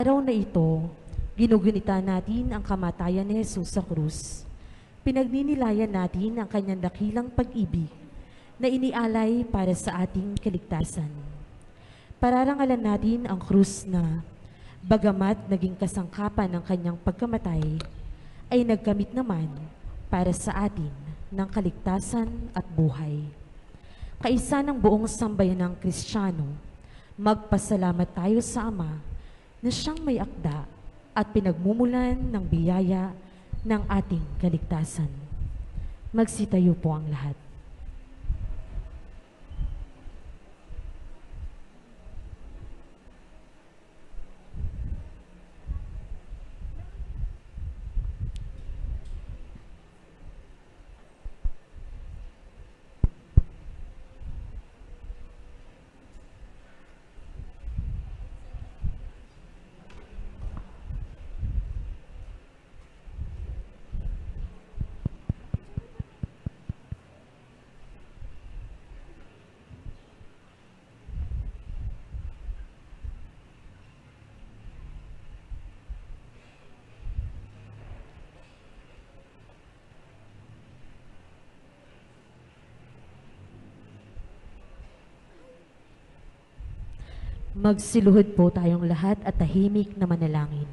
Araw na ito, ginugunita natin ang kamatayan ni Jesus sa krus. Pinagninilayan natin ang kanyang dakilang pag-ibig na inialay para sa ating kaligtasan. Pararangalan natin ang krus na, bagamat naging kasangkapan ng kanyang pagkamatay, ay nagkamit naman para sa atin ng kaligtasan at buhay. Kaisa ng buong sambayanang Kristiyano, magpasalamat tayo sa Ama na siyang may akda at pinagmumulan ng biyaya ng ating kaligtasan. Magsitayo po ang lahat. Magsiluhod po tayong lahat at tahimik na manalangin.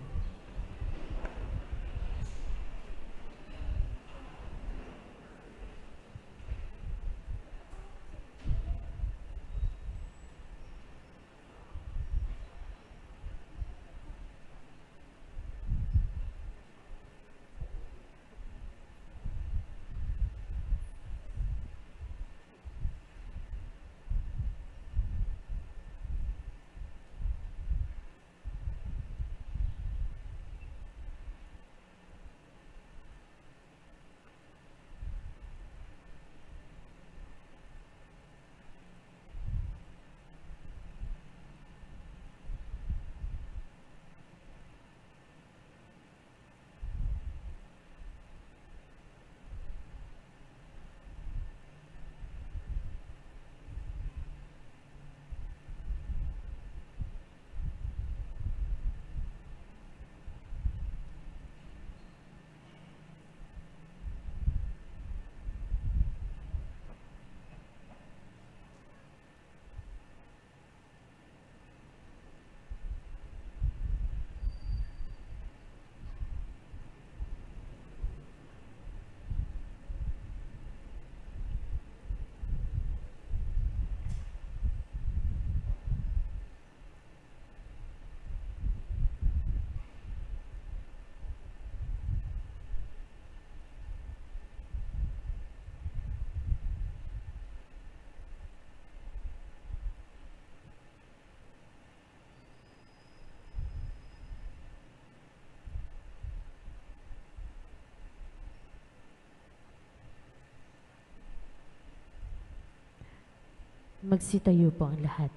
Magsitayo po ang lahat.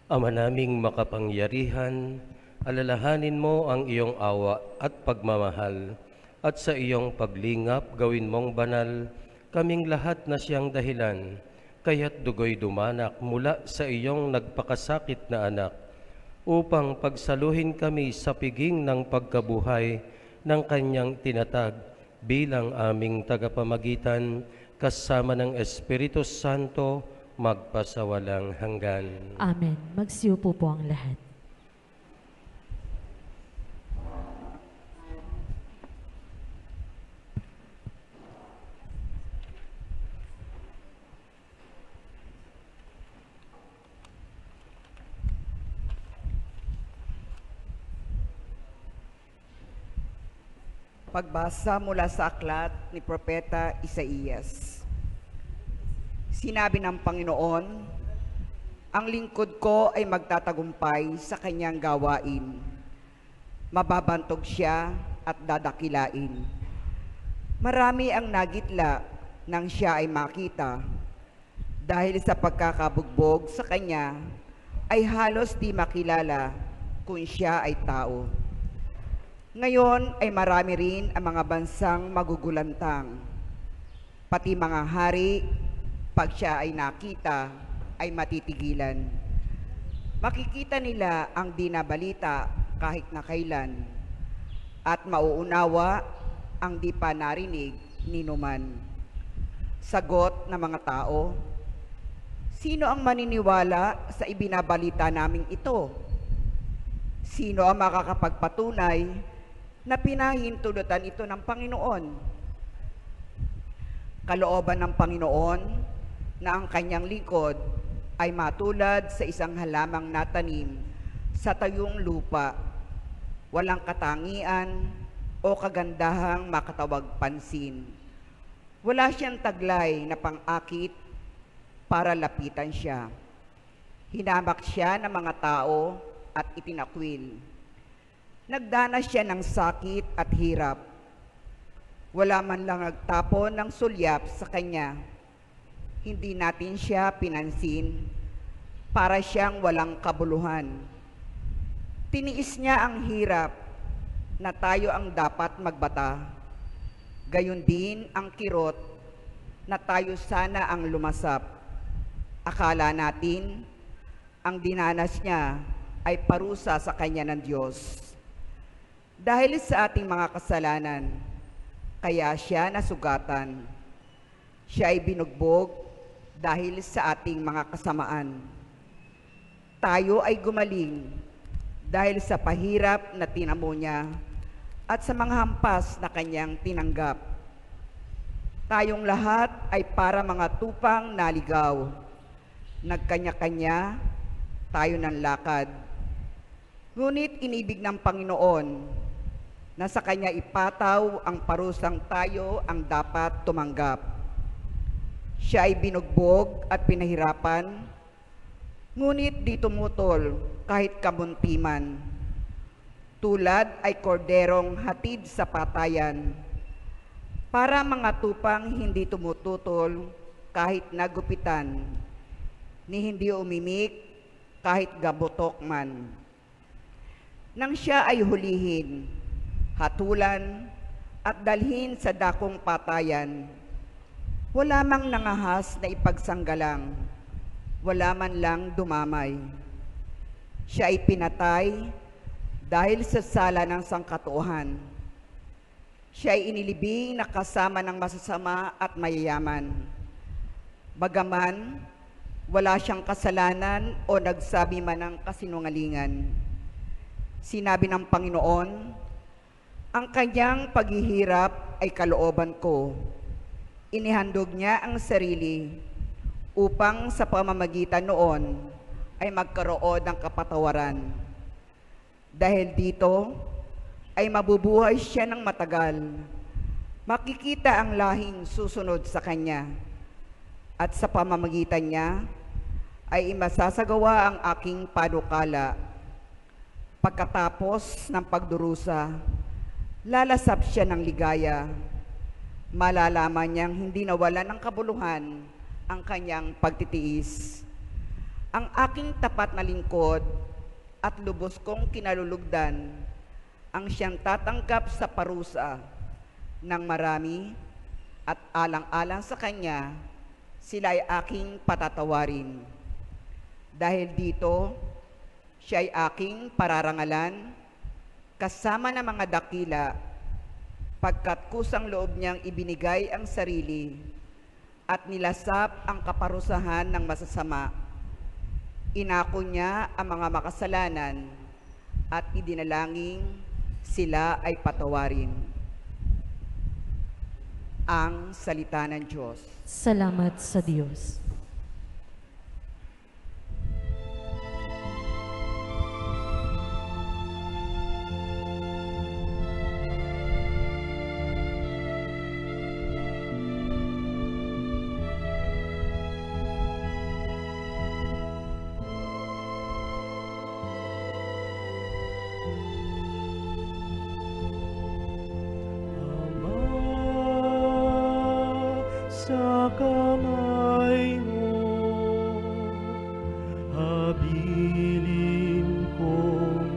Ama naming makapangyarihan, alalahanin mo ang iyong awa at pagmamahal, at sa iyong paglingap gawin mong banal kaming lahat na siyang dahilan, kaya't dugoy dumanak mula sa iyong nagpakasakit na anak, upang pagsaluhin kami sa piging ng pagkabuhay ng kanyang tinatag bilang aming tagapamagitan kasama ng Espiritu Santo, magpasawalang hanggan. Amen. Magsiupo po ang lahat. Pagbasa mula sa aklat ni Propeta Isaías. Sinabi ng Panginoon, ang lingkod ko ay magtatagumpay sa kanyang gawain. Mababantog siya at dadakilain. Marami ang nagitla nang siya ay makita. Dahil sa pagkakabugbog sa kanya, ay halos di makilala kung siya ay tao. Ngayon ay marami rin ang mga bansang magugulantang, pati mga hari, pag siya ay nakita, ay matitigilan. Makikita nila ang di nabalita kahit na kailan, at mauunawa ang di pa narinig ni numan. Sagot ng mga tao, sino ang maniniwala sa ibinabalita naming ito? Sino ang makakapagpatunay na pinahintulutan ito ng Panginoon? Kalooban ng Panginoon na ang kanyang lingkod ay matulad sa isang halamang natanim sa tayong lupa, walang katangian o kagandahang makatawag pansin. Wala siyang taglay na pang-akit para lapitan siya. Hinamak siya ng mga tao at itinakwil. Nagdanas siya ng sakit at hirap. Wala man lang nagtapon ng sulyap sa kanya. Hindi natin siya pinansin, para siyang walang kabuluhan. Tiniis niya ang hirap na tayo ang dapat magbata. Gayon din ang kirot na tayo sana ang lumasap. Akala natin ang dinanas niya ay parusa sa kanya ng Diyos. Dahil sa ating mga kasalanan, kaya siya nasugatan. Siya ay binugbog dahil sa ating mga kasamaan. Tayo ay gumaling dahil sa pahirap na tinamo niya at sa mga hampas na kanyang tinanggap. Tayong lahat ay para mga tupang naligaw. Nagkanya-kanya tayo ng lakad. Ngunit inibig ng Panginoon na sa kanya ipataw ang parusang tayo ang dapat tumanggap. Siya ay binugbog at pinahirapan, ngunit di tumutol kahit kabuntiman. Tulad ay korderong hatid sa patayan, para mga tupang hindi tumututol kahit nagupitan, ni hindi umimik kahit gabutok man. Nang siya ay hulihin, hatulan at dalhin sa dakong patayan, wala mang nangahas na ipagsanggalang, wala man lang dumamay. Siya ay pinatay dahil sa sala ng sangkatuohan. Siya ay inilibing na kasama ng masasama at mayayaman. Bagaman wala siyang kasalanan o nagsabi man ng kasinungalingan. Sinabi ng Panginoon, ang kanyang paghihirap ay kalooban ko. Inihandog niya ang sarili upang sa pamamagitan noon ay magkaroon ng kapatawaran. Dahil dito ay mabubuhay siya ng matagal. Makikita ang lahing susunod sa kanya. At sa pamamagitan niya ay masasagawa ang aking panukala. Pagkatapos ng pagdurusa, lalasap siya ng ligaya. Malalaman niyang hindi nawala ng kabuluhan ang kanyang pagtitiis. Ang aking tapat na lingkod at lubos kong kinalulugdan ang siyang tatanggap sa parusa ng marami, at alang-alang sa kanya, sila ay aking patatawarin. Dahil dito, siya ay aking pararangalan, kasama ng mga dakila, pagkat kusang loob niyang ibinigay ang sarili at nilasap ang kaparusahan ng masasama. Inako niya ang mga makasalanan at idinalangin sila ay patawarin. Ang salita ng Diyos. Salamat sa Diyos. Sa kamay mo, habilin kong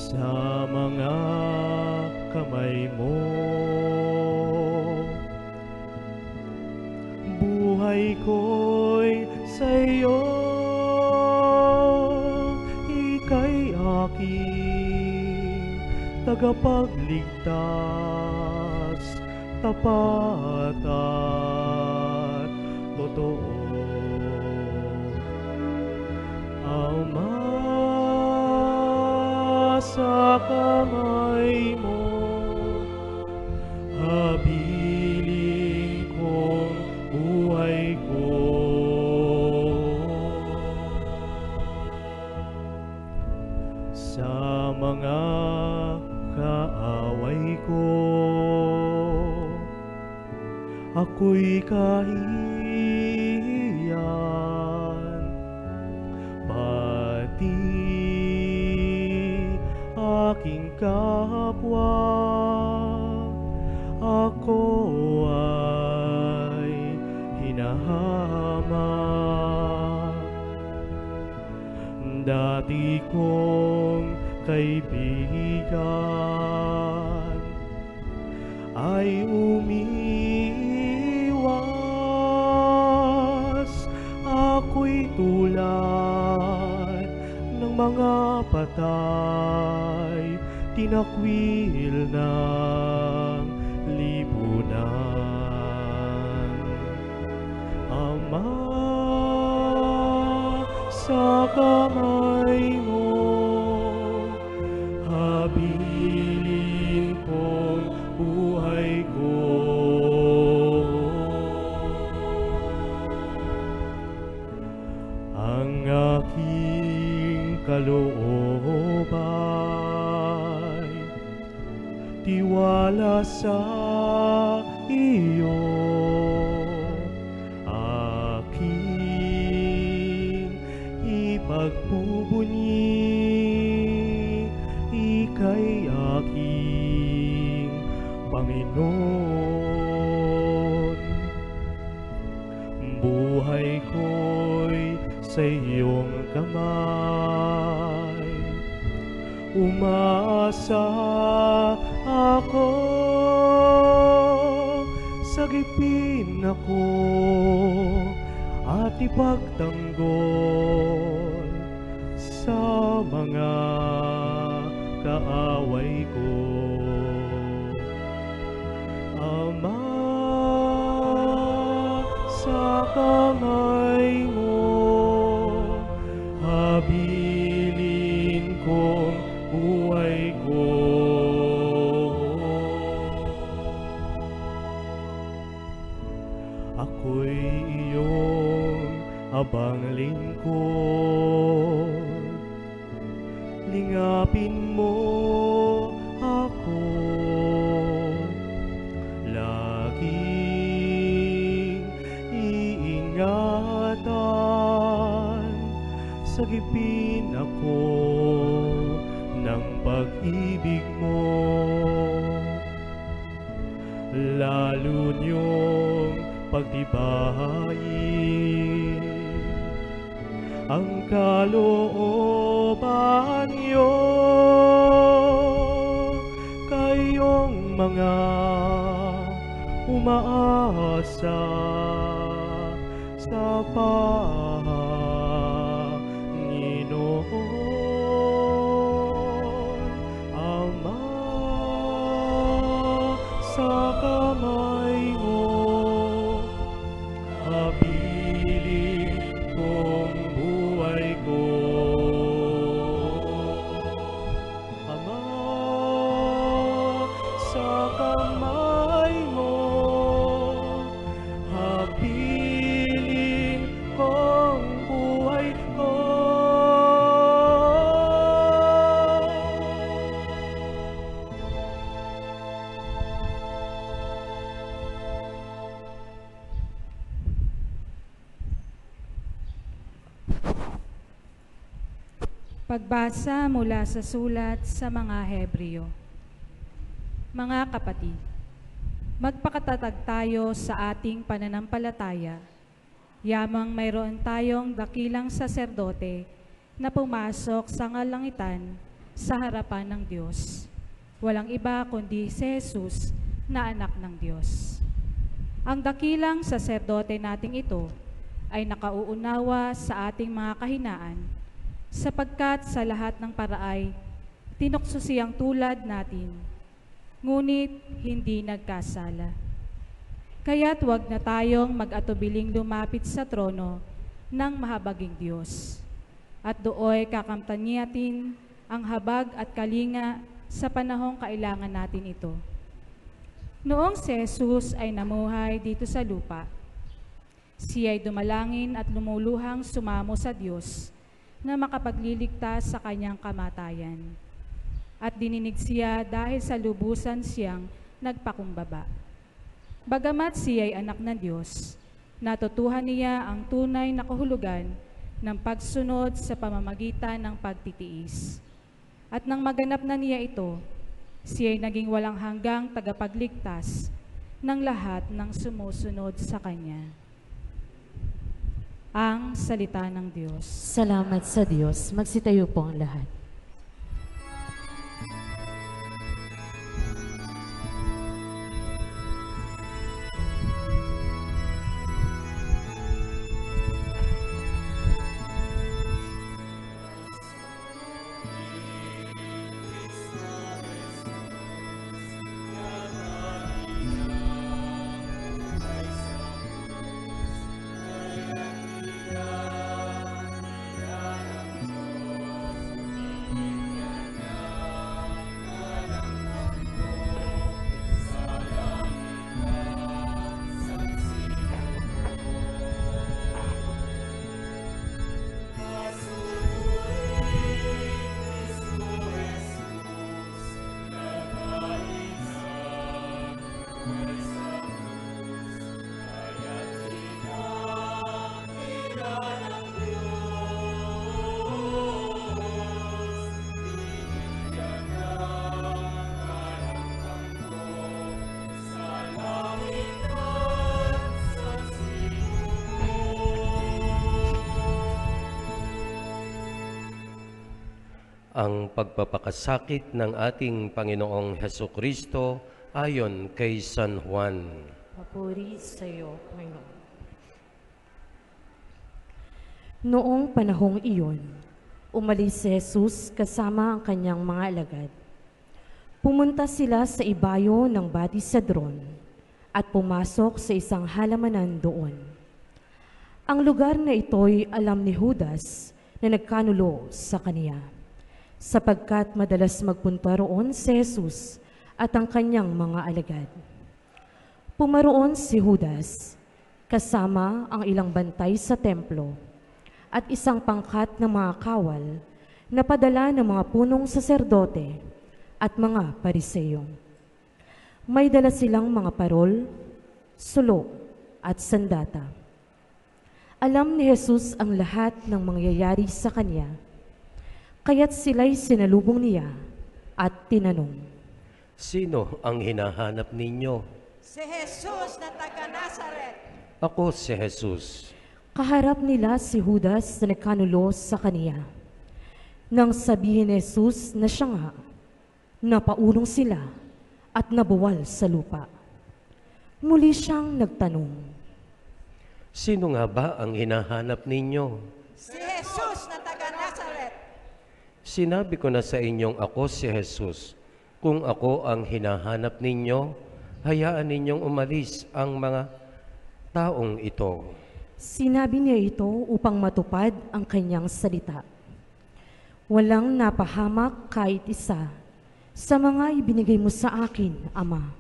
sa mga kamay mo. Buhay ko'y sa'yo, ika'y aking tagapagligtas, tapat at totoo. Ama, sa kamay mo, habilin kong buhay ko. Sa mga kaaway ko, ako'y kahihiyan, pati aking kapwa, ako ay hinahamak. Dati kong kaibigan ay umiiwas, ako'y tulad ng mga patay, tinakwil ng lipunan. Ama, sa kamay mo, habilin kong buhay ko. Ang aking kaloob ay tiwala sa iyo. Aking ipagbubunyi, ika'y aking Panginoon. Buhay ko'y sa iyong kamay, umaasa ako, sagipin ako at ipagtanggol sa mga kaaway ko. Ama, sa kamay mo, habilin kong buhay ko. Ako'y iyong abang lingkod, lingapin mo ako, laging iingatan, sagipin ako ng pag-ibig mo, lalo niyong pagtibayin ang kalooban niyo. Kayong mga umaasa sa Panginoon, Ama, sa kamay mo, habilin kong buhay ko. Ama, sa kamay mo, habilin kong buhay ko. Pagbasa mula sa sulat sa mga Hebreo. Mga kapatid, magpakatatag tayo sa ating pananampalataya. Yamang mayroon tayong dakilang saserdote na pumasok sa ngalangitan, sa harapan ng Diyos. Walang iba kundi si Jesus na anak ng Diyos. Ang dakilang saserdote nating ito ay nakauunawa sa ating mga kahinaan, sapagkat sa lahat ng paraay, tinukso siyang tulad natin, ngunit hindi nagkasala. Kaya't huwag na tayong mag-atubiling lumapit sa trono ng mahabaging Diyos. At dooy kakamtanyatin ang habag at kalinga sa panahong kailangan natin ito. Noong si Jesus ay namuhay dito sa lupa, siya ay dumalangin at lumuluhang sumamo sa Diyos na makapagliligtas sa kanyang kamatayan. At dininig siya dahil sa lubusan siyang nagpakumbaba. Bagamat siya ay anak ng Diyos, natutuhan niya ang tunay na kahulugan ng pagsunod sa pamamagitan ng pagtitiis. At nang maganap na niya ito, siya ay naging walang hanggang tagapagligtas ng lahat ng sumusunod sa Kanya. Ang salita ng Diyos. Salamat sa Diyos. Magsitayo po ang lahat. Ang pagpapakasakit ng ating Panginoong Hesukristo ayon kay San Juan. Papuri sa iyo, Panginoon. Noong panahong iyon, umalis si Jesus kasama ang kanyang mga alagad. Pumunta sila sa ibayo ng Batis Cedron at pumasok sa isang halamanan doon. Ang lugar na ito'y alam ni Judas na nagkanulo sa kaniya, sapagkat madalas magpunta roon si Jesus at ang kanyang mga alagad. Pumaroon si Judas, kasama ang ilang bantay sa templo, at isang pangkat ng mga kawal na padala ng mga punong saserdote at mga pariseo. May dala silang mga parol, sulo at sandata. Alam ni Jesus ang lahat ng mangyayari sa kanya, kaya't sila'y sinalubong niya at tinanong, Sino ang hinahanap ninyo? Si Jesus na taga Nazaret. Ako si Jesus. Kaharap nila si Judas na nagkanulo sa kaniya. Nang sabihin ni Jesus na siya nga, napaulong sila at nabuwal sa lupa. Muli siyang nagtanong, Sino nga ba ang hinahanap ninyo? Si Jesus na taga Nazaret. Sinabi ko na sa inyong ako si Jesus. Kung ako ang hinahanap ninyo, hayaan ninyong umalis ang mga taong ito. Sinabi niya ito upang matupad ang kanyang salita. Walang napahamak kahit isa sa mga ibinigay mo sa akin, Ama.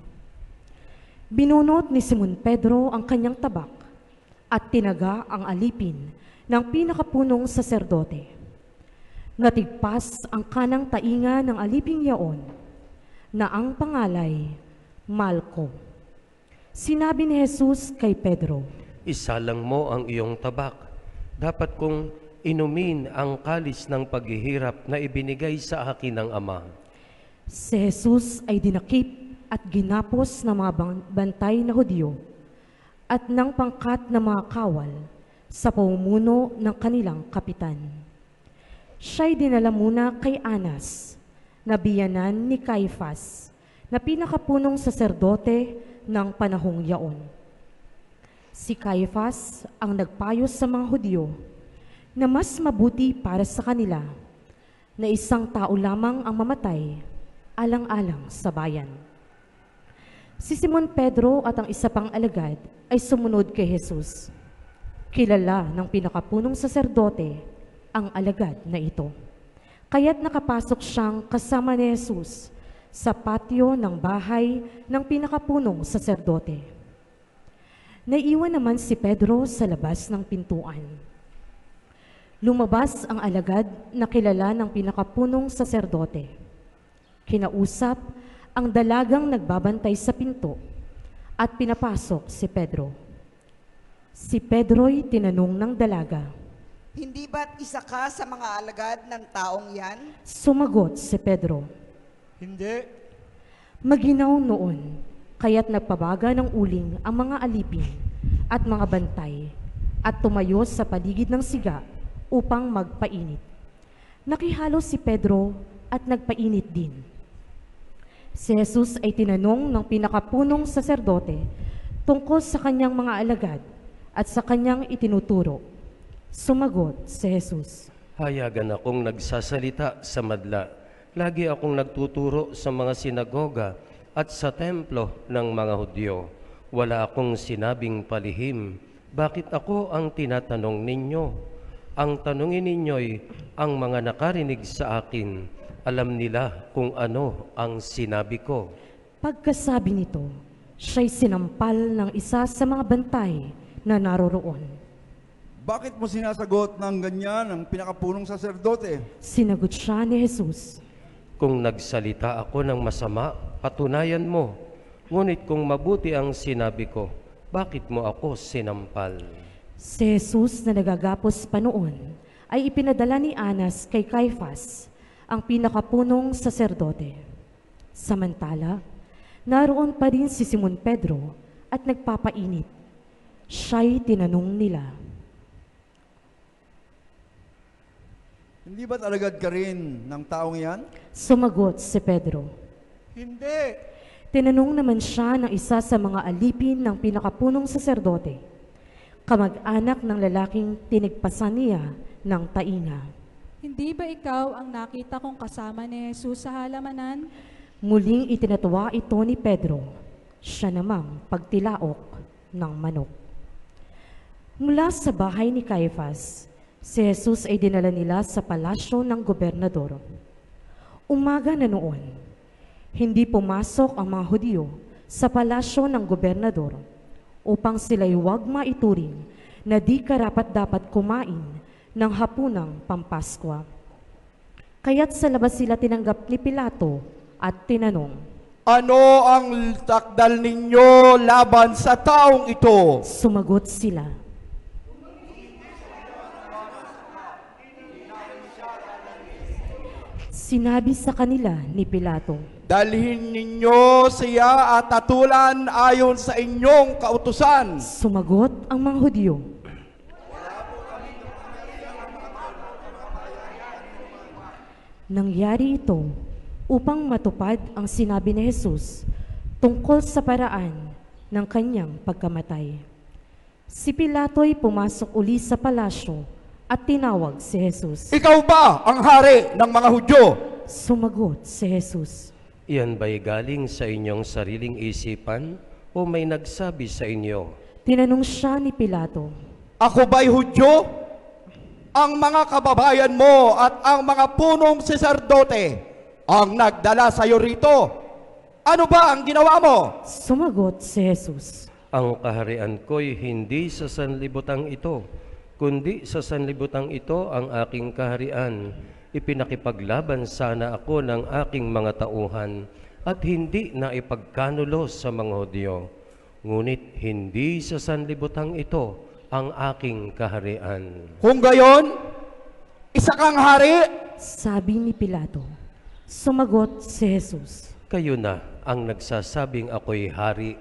Binunot ni Simon Pedro ang kanyang tabak at tinaga ang alipin ng pinakapunong saserdote. Natigpas ang kanang tainga ng aliping yaon na ang pangalay, Malco. Sinabi ni Jesus kay Pedro, Isalang mo ang iyong tabak. Dapat kong inumin ang kalis ng paghihirap na ibinigay sa akin ng Ama. si Jesus ay dinakip at ginapos ng mga bantay na Hudyo at ng pangkat ng mga kawal sa pamumuno ng kanilang kapitan. Siya'y dinala muna kay Anas nabiyanan ni Caifas, na pinakapunong saserdote ng panahong yaon. Si Caifas ang nagpayo sa mga Hudyo na mas mabuti para sa kanila na isang tao lamang ang mamatay alang-alang sa bayan. Si Simon Pedro at ang isa pang alagad ay sumunod kay Jesus. Kilala ng pinakapunong saserdote ang alagad na ito. Kaya't nakapasok siyang kasama ni Jesus sa patio ng bahay ng pinakapunong saserdote. Naiwan naman si Pedro sa labas ng pintuan. Lumabas ang alagad na kilala ng pinakapunong saserdote. Kinausap ang dalagang nagbabantay sa pinto at pinapasok si Pedro. Si Pedro'y tinanong ng dalaga. Hindi ba't isa ka sa mga alagad ng taong yan? Sumagot si Pedro. Hindi. Maginaw noon, kaya't nagpabaga ng uling ang mga alipin at mga bantay at tumayo sa paligid ng siga upang magpainit. Nakihalo si Pedro at nagpainit din. Si Jesus ay tinanong ng pinakapunong saserdote tungkol sa kanyang mga alagad at sa kanyang itinuturo. Sumagot si Jesus. Hayagan akong nagsasalita sa madla. Lagi akong nagtuturo sa mga sinagoga at sa templo ng mga Hudyo. Wala akong sinabing palihim. Bakit ako ang tinatanong ninyo? Ang tanungin ninyo'y ang mga nakarinig sa akin. Alam nila kung ano ang sinabi ko. Pagkasabi nito, siya'y sinampal ng isa sa mga bantay na naroroon. Bakit mo sinasagot ng ganyan ang pinakapunong saserdote? Sinagot siya ni Jesus. Kung nagsalita ako ng masama, patunayan mo. Ngunit kung mabuti ang sinabi ko, bakit mo ako sinampal? Si Jesus na nagagapos pa noon ay ipinadala ni Anas kay Caifas, ang pinakapunong saserdote. Samantala, naroon pa rin si Simon Pedro at nagpapainit. Siya'y tinanong nila. Hindi ba't alagad ka rin ng taong yan? Sumagot si Pedro. Hindi. Tinanong naman siya ng isa sa mga alipin ng pinakapunong saserdote, kamag-anak ng lalaking tinigpasan niya ng tainga. Hindi ba ikaw ang nakita kong kasama ni Jesus sa halamanan? Muling itinatawa ito ni Pedro, siya namang pagtilaok ng manok. Mula sa bahay ni Caifas, si Jesus ay dinala nila sa palasyo ng gobernador. Umaga na noon, hindi pumasok ang mga Hudyo sa palasyo ng gobernador upang sila'y huwag maituring na di karapat-dapat kumain ng hapunang Pampaskwa. Kaya't sa labas sila tinanggap ni Pilato at tinanong, Ano ang takdal ninyo laban sa taong ito? Sumagot sila, sinabi sa kanila ni Pilato, Dalhin ninyo siya at tatulan ayon sa inyong kautusan. Sumagot ang mga Hudyo, nangyari ito upang matupad ang sinabi ni Jesus tungkol sa paraan ng kanyang pagkamatay. Si Pilato'y pumasok uli sa palasyo at tinawag si Jesus. Ikaw ba ang hari ng mga Hudyo? Sumagot si Jesus, Iyan ba'y galing sa inyong sariling isipan o may nagsabi sa inyo? tinanong siya ni Pilato. Ako ba'y Hudyo? Ang mga kababayan mo at ang mga punong saserdote ang nagdala sa iyo rito. Ano ba ang ginawa mo? Sumagot si Jesus, Ang kaharian ko'y hindi sa sanlibutang ito, kundi sa sanlibutang ito ang aking kaharian. Ipinakipaglaban sana ako ng aking mga tauhan at hindi na ipagkanulo sa mga Hudyo. Ngunit hindi sa sanlibutang ito ang aking kaharian. Kung gayon, isa kang hari. sabi ni Pilato. Sumagot si Jesus, Kayo na ang nagsasabing ako'y hari.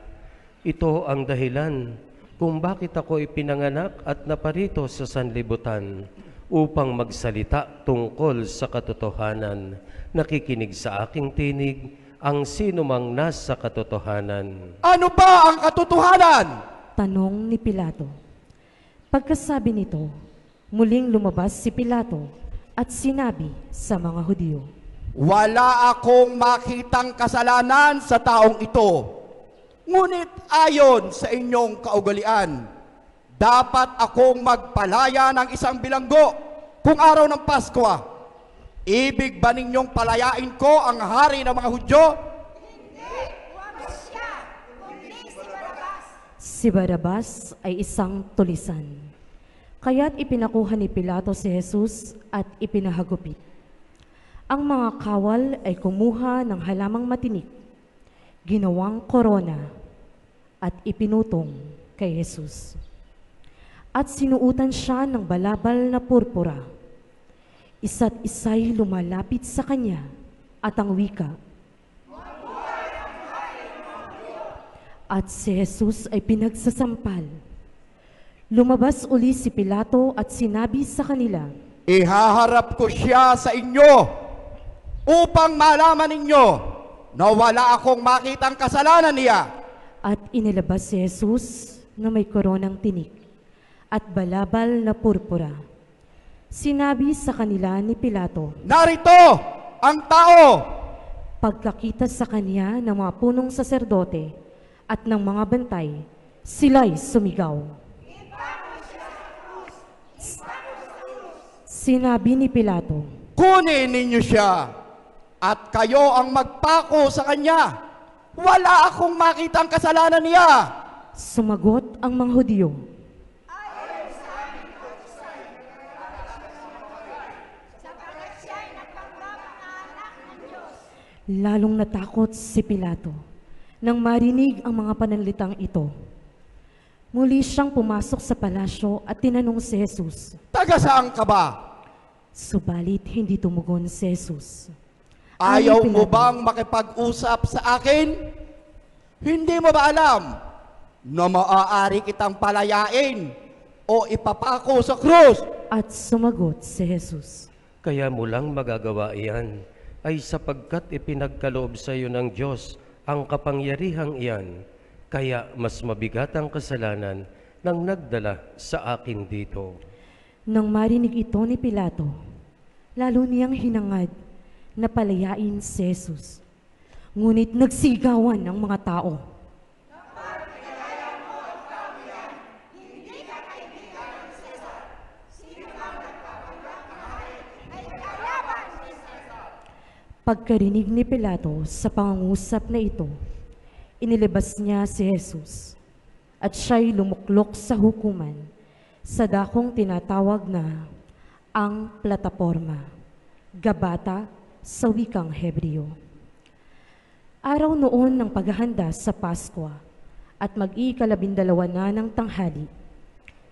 Ito ang dahilan kung bakit ako ipinanganak at naparito sa sanlibutan upang magsalita tungkol sa katotohanan. Nakikinig sa aking tinig ang sinumang nasa katotohanan. Ano ba ang katotohanan? Tanong ni Pilato. Pagkasabi nito, muling lumabas si Pilato at sinabi sa mga Hudyo, Wala akong makitang kasalanan sa taong ito. Ngunit ayon sa inyong kaugalian, dapat akong magpalaya ng isang bilanggo kung araw ng Pasko. Ibig ba ninyong palayain ko ang hari ng mga Hudyo? si Barabas ay isang tulisan. Kaya't ipinakuha ni Pilato si Jesus at ipinahagupit. Ang mga kawal ay kumuha ng halamang matinik, ginawang korona, at ipinutong kay Jesus. At sinuutan siya ng balabal na purpura. Isa't isa'y lumalapit sa kanya at ang wika. At si Jesus ay pinagsasampal. Lumabas uli si Pilato at sinabi sa kanila, Ihaharap ko siya sa inyo upang malaman ninyo na wala akong makitang kasalanan niya. At inilabas si Jesus na may koronang tinik at balabal na purpura. Sinabi sa kanila ni Pilato, Narito ang tao! Pagkakita sa kanya ng mga punong saserdote at ng mga bantay, sila'y sumigaw. Sinabi ni Pilato, Kunin ninyo siya at kayo ang magpako sa kanya. Wala akong makitang kasalanan niya. sumagot ang mga Hudyo. Lalong natakot si Pilato nang marinig ang mga pananalitang ito. Muli siyang pumasok sa palasyo at tinanong si Jesus. Taga saan ka ba? Subalit hindi tumugon si Jesus. Ayaw Ayon mo Pilato, bang makipag-usap sa akin? Hindi mo ba alam na maaari kitang palayain o ipapako sa krus? At sumagot si Jesus. Kaya mo lang magagawa iyan ay sapagkat ipinagkaloob sa iyo ng Diyos ang kapangyarihang iyan. Kaya mas mabigat ang kasalanan ng nagdala sa akin dito. Nang marinig ito ni Pilato, lalo niyang hinangad na palayain si Jesus. Ngunit nagsigawan ang mga tao. Pagkarinig ni Pilato sa pangungusap na ito, inilabas niya si Jesus at siya'y lumuklok sa hukuman sa dakong tinatawag na ang plataporma, Gabata sa wikang Hebreo. Araw noon ng paghahanda sa Pasko at mag-iikalabindalawa na ng tanghali,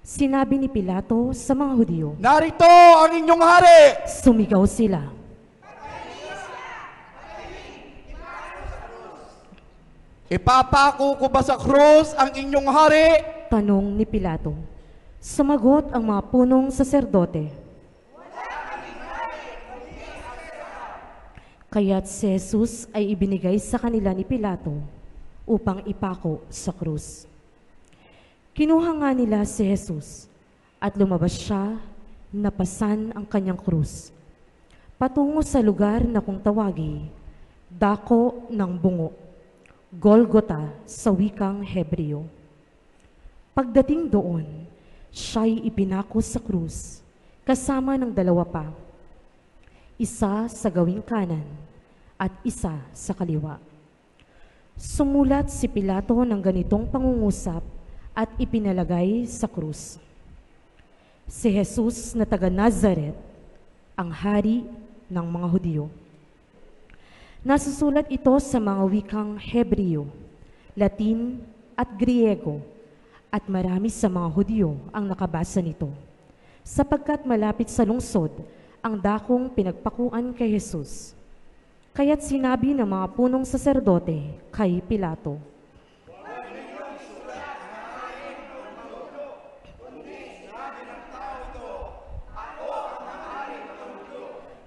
sinabi ni Pilato sa mga Hudyo, Narito ang inyong hari! sumigaw sila. Ipapako ko ba sa krus ang inyong hari? Tanong ni Pilato. Sumagot ang mga punong saserdote. Kaya't si Jesus ay ibinigay sa kanila ni Pilato upang ipako sa krus. Kinuha nga nila si Jesus at lumabas siya, napasan ang kanyang krus, patungo sa lugar na kung tawagi, Dako ng Bungo, Golgota sa wikang Hebreo. Pagdating doon, siya'y ipinako sa krus, kasama ng dalawa pa, isa sa gawing kanan at isa sa kaliwa. Sumulat si Pilato ng ganitong pangungusap at ipinalagay sa krus. Si Jesus na taga Nazaret, ang hari ng mga Hudyo. Nasusulat ito sa mga wikang Hebreo, Latin at Griego, at marami sa mga Hudyo ang nakabasa nito, sapagkat malapit sa lungsod ang dakong pinagpakuan kay Jesus. Kaya't sinabi ng mga punong saserdote kay Pilato,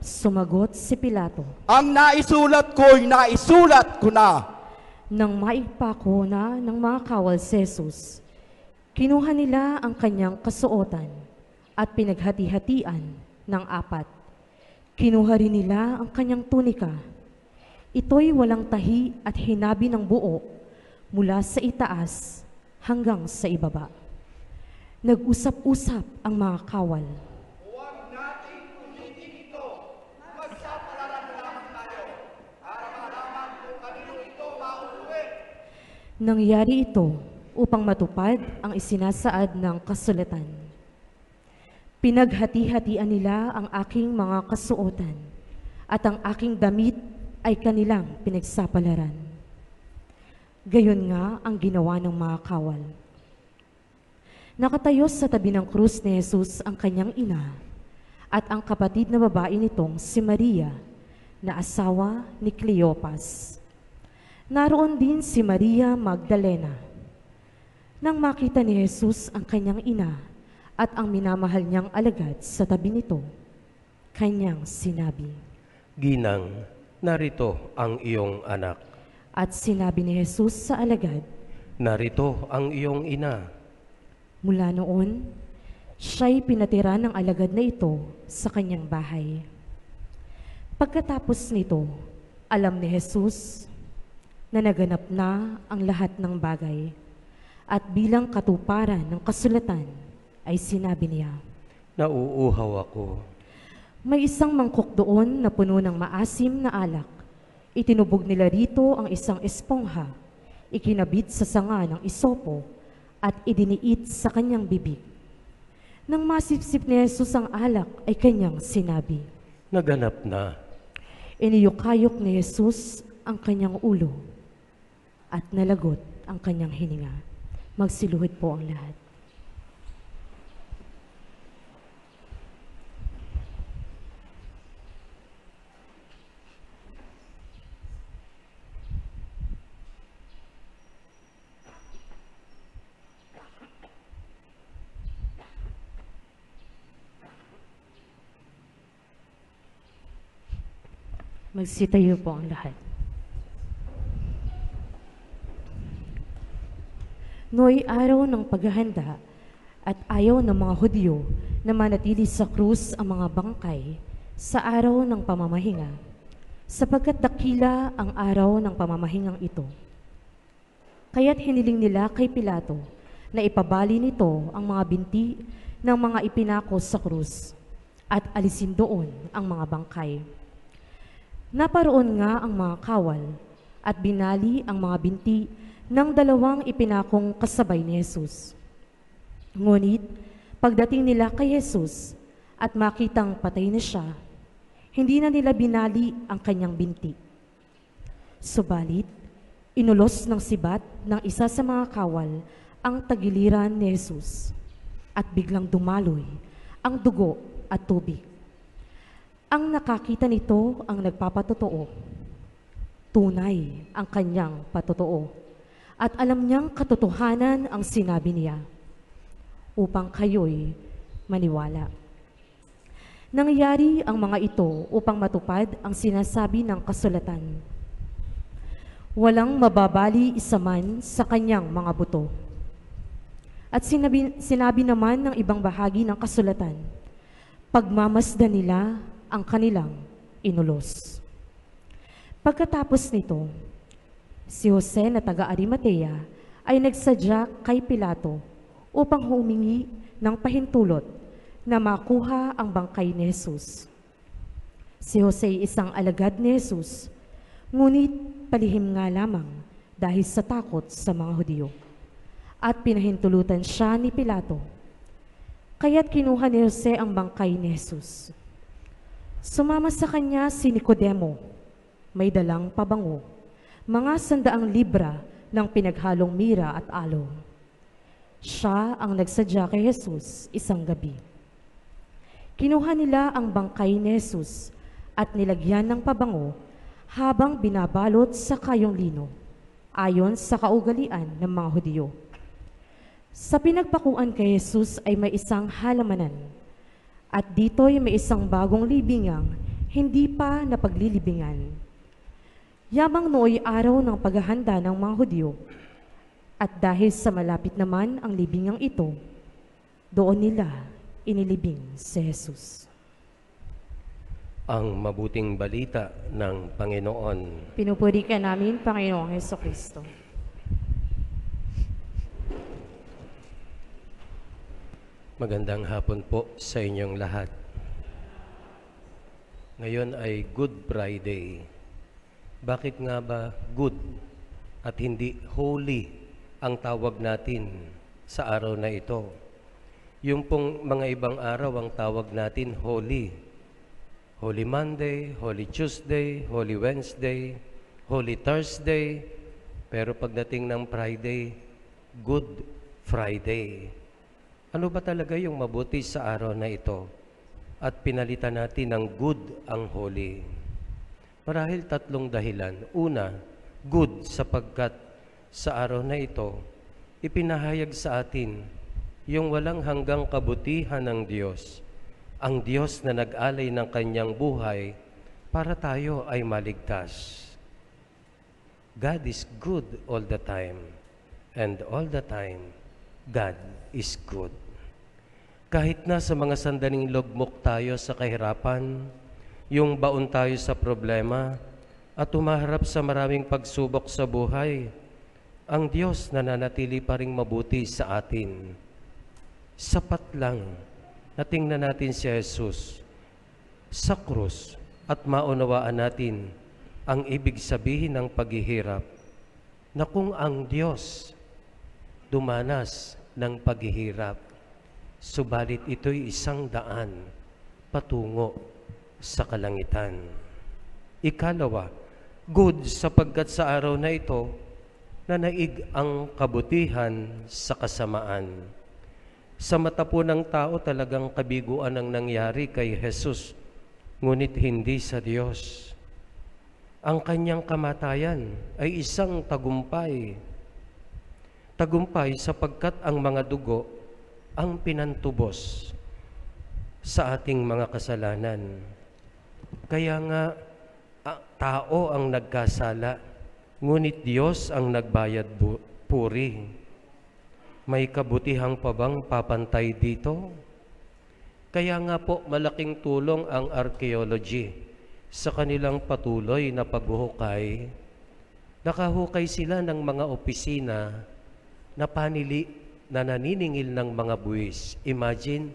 Sumagot si Pilato, Ang naisulat ko'y naisulat ko na. nang maigpako na ng mga kawal si Jesus, kinuha nila ang kanyang kasuotan at pinaghati-hatian ng 4. Kinuha rin nila ang kanyang tunika. Ito'y walang tahi at hinabi ng buo mula sa itaas hanggang sa ibaba. Nag-usap-usap ang mga kawal. Nangyari ito upang matupad ang isinasaad ng kasulatan. Pinaghati-hatian nila ang aking mga kasuotan at ang aking damit ay kanilang pinagsapalaran. Gayon nga ang ginawa ng mga kawal. Nakatayo sa tabi ng krus ni Jesus ang kanyang ina at ang kapatid na babae nitong si Maria na asawa ni Cleopas. Naroon din si Maria Magdalena. Nang makita ni Jesus ang kanyang ina at ang minamahal niyang alagad sa tabi nito, kanyang sinabi, Ginang, narito ang iyong anak. at sinabi ni Jesus sa alagad, Narito ang iyong ina. mula noon, siya'y pinatira ng alagad na ito sa kanyang bahay. Pagkatapos nito, alam ni Jesus na naganap na ang lahat ng bagay at bilang katuparan ng kasulatan ay sinabi niya, Nauuhaw ako. May isang mangkok doon na puno ng maasim na alak. Itinubog nila rito ang isang espongha, ikinabit sa sanga ng isopo at idiniit sa kanyang bibig. Nang masipsip ni Jesus ang alak ay kanyang sinabi, Naganap na. Iniyukayok ni Jesus ang kanyang ulo at nalagot ang kanyang hininga. Magsiluhod po ang lahat. Magsitayo po ang lahat. Nooy araw ng paghahanda at ayaw ng mga Hudyo na manatili sa krus ang mga bangkay sa araw ng pamamahinga, sapagkat dakila ang araw ng pamamahingang ito. Kaya't hiniling nila kay Pilato na ipabali nito ang mga binti ng mga ipinako sa krus at alisin doon ang mga bangkay. Naparoon nga ang mga kawal at binali ang mga binti ng 2 ipinakong kasabay ni Jesus. Ngunit pagdating nila kay Jesus at makitang patay na siya, hindi na nila binali ang kanyang binti. Subalit, inulos ng sibat ng isa sa mga kawal ang tagiliran ni Jesus at biglang dumaloy ang dugo at tubig. Ang nakakita nito ang nagpapatotoo. Tunay ang kanyang patotoo. At alam niyang katotohanan ang sinabi niya upang kayo'y maniwala. Nangyari ang mga ito upang matupad ang sinasabi ng kasulatan. Walang mababali isa man sa kanyang mga buto. At sinabi naman ng ibang bahagi ng kasulatan, pagmamasdan nila ang kanilang inulos. Pagkatapos nito, si Jose na taga-Arimatea ay nagsadya kay Pilato upang humingi ng pahintulot na makuha ang bangkay ni Jesus. Si Jose ay isang alagad ni Jesus, ngunit palihim nga lamang dahil sa takot sa mga Hudyo. At pinahintulutan siya ni Pilato. Kaya't kinuha ni Jose ang bangkay ni Jesus. Sumama sa kanya si Nicodemo, may dalang pabango, mga 100 libra ng pinaghalong mira at aloe. Siya ang nagsadya kay Jesus isang gabi. Kinuha nila ang bangkay ni Jesus at nilagyan ng pabango habang binabalot sa kayong lino, ayon sa kaugalian ng mga Hudyo. Sa pinagpakuan kay Jesus ay may isang halamanan, at dito'y may isang bagong libingang hindi pa napaglilibingan. Yamang nooy araw ng paghahanda ng mga Hudyo, at dahil sa malapit naman ang libingang ito, doon nila inilibing si Jesus. Ang mabuting balita ng Panginoon. Pinupuri ka namin, Panginoong Hesukristo. Magandang hapon po sa inyong lahat. Ngayon ay Good Friday. Bakit nga ba good at hindi holy ang tawag natin sa araw na ito? Yung pong mga ibang araw ang tawag natin holy. Holy Monday, Holy Tuesday, Holy Wednesday, Holy Thursday. Pero pagdating ng Friday, Good Friday. Ano ba talaga yung mabuti sa araw na ito? At pinalitan natin ng good ang holy. Marahil tatlong dahilan. Una, good sapagkat sa araw na ito, ipinahayag sa atin yung walang hanggang kabutihan ng Diyos. Ang Diyos na nag-alay ng kanyang buhay para tayo ay maligtas. God is good all the time. And all the time, God is good. Kahit na sa mga sandaling lugmok tayo sa kahirapan, yung baon tayo sa problema, at umaharap sa maraming pagsubok sa buhay, ang Diyos nananatili pa ring mabuti sa atin. Sapat lang na tingnan natin si Jesus sa krus at maunawaan natin ang ibig sabihin ng paghihirap, na kung ang Diyos dumanas ng paghihirap, subalit ito'y isang daan patungo sa kalangitan. Ikalawa, good sapagkat sa araw na ito, nanaig ang kabutihan sa kasamaan. Sa mata po ng tao talagang kabiguan ang nangyari kay Jesus, ngunit hindi sa Diyos. Ang kanyang kamatayan ay isang tagumpay. Tagumpay sapagkat ang mga dugo ang pinantubos sa ating mga kasalanan. Kaya nga, tao ang nagkasala, ngunit Diyos ang nagbayad puri. May kabutihang pa bang papantay dito? Kaya nga po, malaking tulong ang archaeology sa kanilang patuloy na paghuhukay. Nakahukay sila ng mga opisina na panili na naniningil ng mga buwis. Imagine,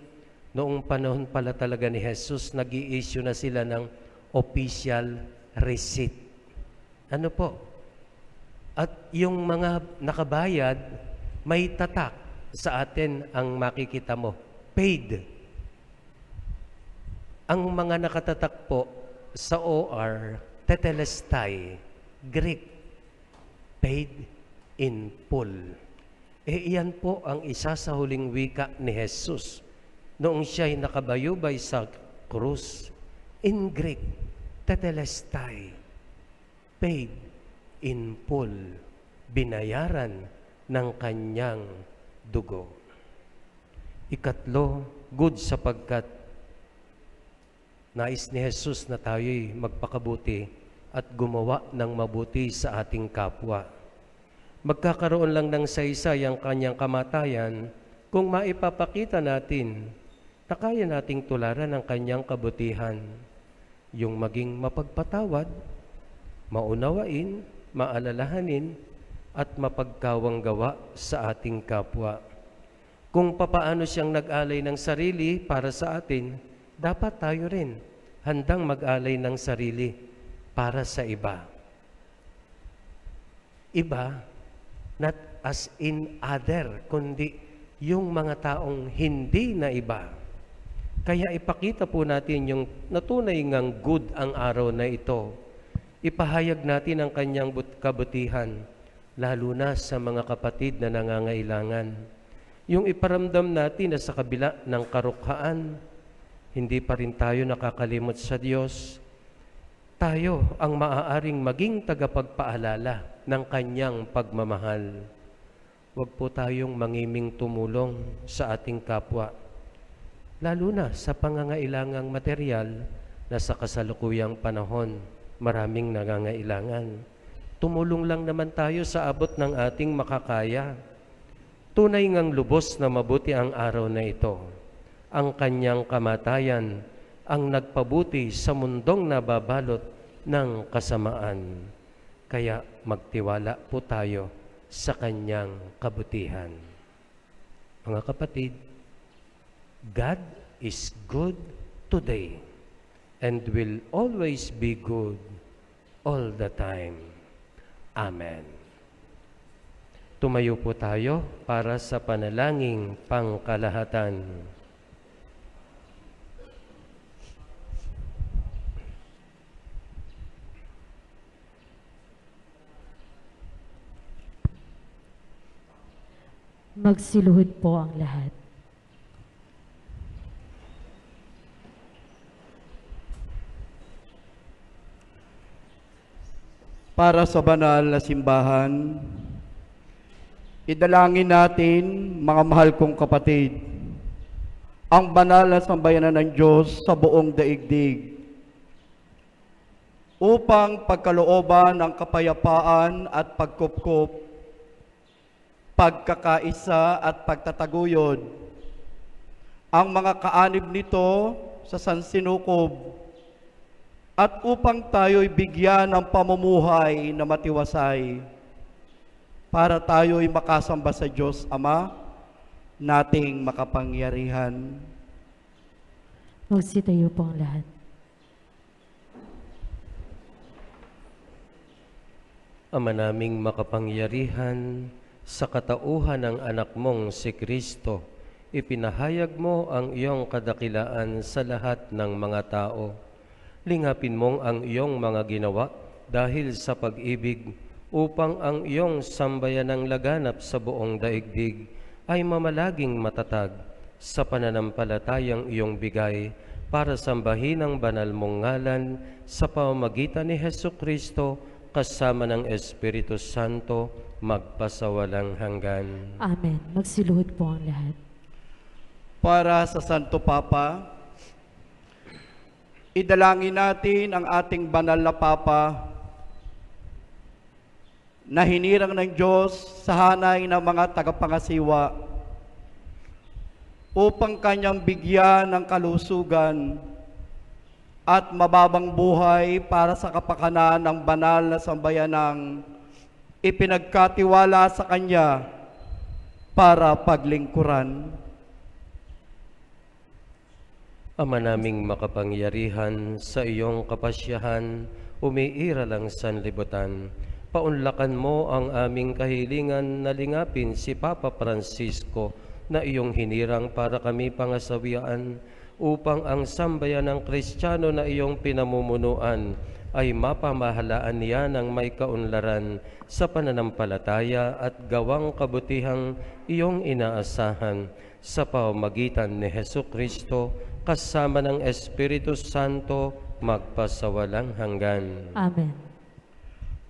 noong panahon pala talaga ni Jesus, nag-i-issue na sila ng official receipt. Ano po? At yung mga nakabayad, may tatak sa atin ang makikita mo. Paid. Ang mga nakatatak po sa OR, tetelestai, Greek, paid in full. Iyan po ang isa sa huling wika ni Jesus noong siya'y nakabayubay sa krus. In Greek, tetelestai, paid in full, binayaran ng kanyang dugo. Ikatlo, good sapagkat nais ni Jesus na tayo'y magpakabuti at gumawa ng mabuti sa ating kapwa. Magkakaroon lang ng saysay ang kanyang kamatayan kung maipapakita natin na kaya nating tularan ang kanyang kabutihan, yung maging mapagpatawad, maunawain, maalalahanin, at mapagkawang gawa sa ating kapwa. Kung papaano siyang nag-alay ng sarili para sa atin, dapat tayo rin handang mag-alay ng sarili para sa iba. Iba, not as in other, kundi yung mga taong hindi na iba. Kaya ipakita po natin yung natunay ngang good ang araw na ito. Ipahayag natin ang kanyang kabutihan, lalo na sa mga kapatid na nangangailangan. Yung iparamdam natin na sa kabila ng karukhaan, hindi pa rin tayo nakakalimot sa Diyos. Tayo ang maaaring maging tagapagpaalala ng kanyang pagmamahal. Huwag po tayong mangiming tumulong sa ating kapwa, lalo na sa pangangailangang material na sa kasalukuyang panahon maraming nangangailangan. Tumulong lang naman tayo sa abot ng ating makakaya. Tunay ngang lubos na mabuti ang araw na ito. Ang kanyang kamatayan ang nagpabuti sa mundong nababalot ng kasamaan. Kaya magtiwala po tayo sa kanyang kabutihan. Mga kapatid, God is good today and will always be good all the time. Amen. Tumayo po tayo para sa panalangin pangkalahatan. Magsiluhod po ang lahat. Para sa banal na simbahan, idalangin natin, mga mahal kong kapatid, ang banal na sambayanan ng Diyos sa buong daigdig, upang pagkalooban ng kapayapaan at pagkupkup, pagkakaisa at pagtataguyod, ang mga kaanib nito sa sansinukob, at upang tayo'y bigyan ng pamumuhay na matiwasay, para tayo'y makasamba sa Diyos Ama, nating makapangyarihan. Magsitayo po ang lahat. Ama naming makapangyarihan, sa katauhan ng anak mong si Kristo, ipinahayag mo ang iyong kadakilaan sa lahat ng mga tao. Lingapin mong ang iyong mga ginawa dahil sa pag-ibig, upang ang iyong sambayanang laganap sa buong daigdig ay mamalaging matatag sa pananampalatayang iyong bigay para sambahin ang banal mong ngalan sa pamamagitan ni Hesukristo kasama ng Espiritu Santo magpasawalang hanggan. Amen. Magsiluhod po ang lahat. Para sa Santo Papa, idalangin natin ang ating banal na Papa na hinirang ng Diyos sa hanay ng mga tagapangasiwa upang kanyang bigyan ng kalusugan at mababang buhay para sa kapakanan ng banal na sambayanang ipinagkatiwala sa kanya para paglingkuran. Ama naming makapangyarihan, sa iyong kapasyahan, umiiral ang sanlibutan. Paunlakan mo ang aming kahilingan na lingapin si Papa Francisco na iyong hinirang para kami pangasawian, upang ang sambayan ng Kristiyano na iyong pinamumunuan ay mapamahalaan niya ng may kaunlaran sa pananampalataya at gawang kabutihang iyong inaasahan sa pamamagitan ni Hesukristo kasama ng Espiritu Santo magpasawalang hanggan. Amen.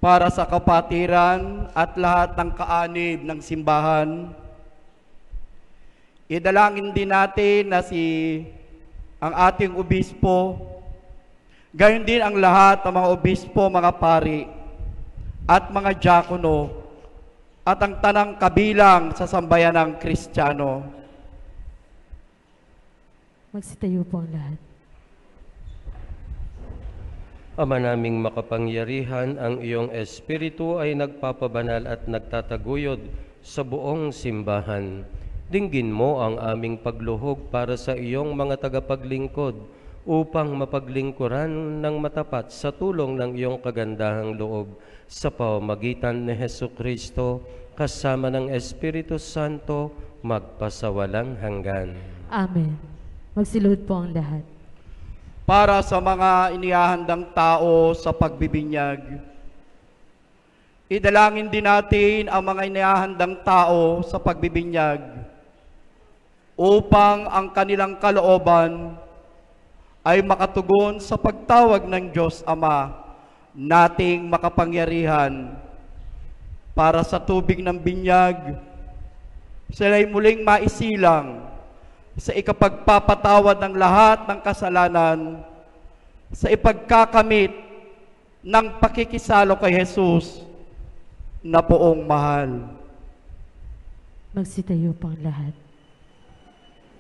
Para sa kapatiran at lahat ng kaanib ng simbahan, idalangin din natin na ang ating obispo, gayon din ang lahat ng mga obispo, mga pari, at mga diakono, at ang tanang kabilang sa sambayanang Kristiyano. Magsitayo po ang lahat. Ama naming makapangyarihan, ang iyong Espiritu ay nagpapabanal at nagtataguyod sa buong simbahan. Dinggin mo ang aming pagluhog para sa iyong mga tagapaglingkod upang mapaglingkuran ng matapat sa tulong ng iyong kagandahang loob sa pamamagitan ni Hesukristo kasama ng Espiritu Santo magpasawalang hanggan. Amen. Magsiluhod po ang lahat. Para sa mga inihahandang tao sa pagbibinyag, idalangin din natin ang mga inihahandang tao sa pagbibinyag upang ang kanilang kalooban ay makatugon sa pagtawag ng Diyos Ama nating makapangyarihan. Para sa tubig ng binyag, sila'y muling maisilang sa ikapagpapatawad ng lahat ng kasalanan sa ipagkakamit ng pakikisalo kay Jesus na poong mahal. Magsitayo po ang lahat.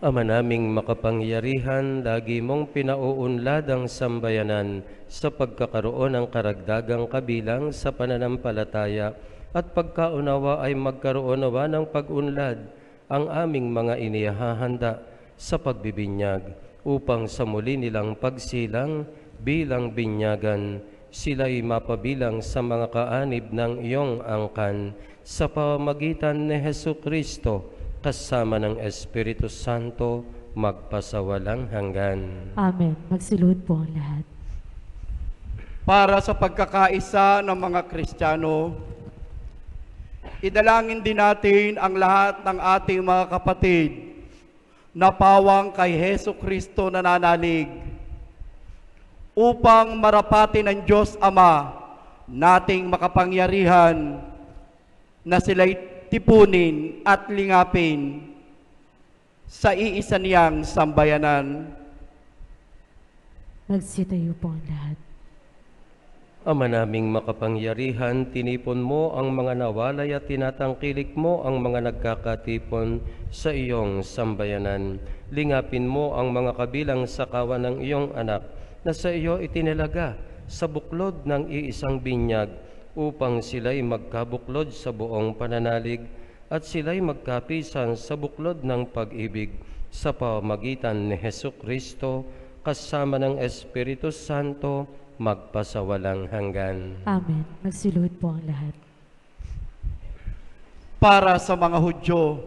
Ama naming makapangyarihan, lagi mong pinauunlad ang sambayanan sa pagkakaroon ng karagdagang kabilang sa pananampalataya at pagkaunawa ay magkaroon nawa ng pag-unlad ang aming mga inihahanda sa pagbibinyag upang sa muli nilang pagsilang bilang binyagan sila'y mapabilang sa mga kaanib ng iyong angkan sa pamamagitan ni Jesucristo kasama ng Espiritu Santo magpasawalang hanggan. Amen. Magsiluhod po ang lahat. Para sa pagkakaisa ng mga Kristiyano, idalangin din natin ang lahat ng ating mga kapatid na pawang kay Jesucristo nananalig upang marapati ng Diyos Ama nating makapangyarihan na sila'y tipunin at lingapin sa iisa niyang sambayanan. Magsitayo po ang lahat. Ama naming makapangyarihan, tinipon mo ang mga nawalay at tinatangkilik mo ang mga nagkakatipon sa iyong sambayanan. Lingapin mo ang mga kabilang sa kawan ng iyong anak na sa iyo itinalaga sa buklod ng iisang binyag upang sila'y magkabuklod sa buong pananalig at sila'y magkapisan sa buklod ng pag-ibig sa pamamagitan ni Jesucristo kasama ng Espiritu Santo magpasawalang hanggan. Amen. Magsiluhod po ang lahat. Para sa mga Hudyo,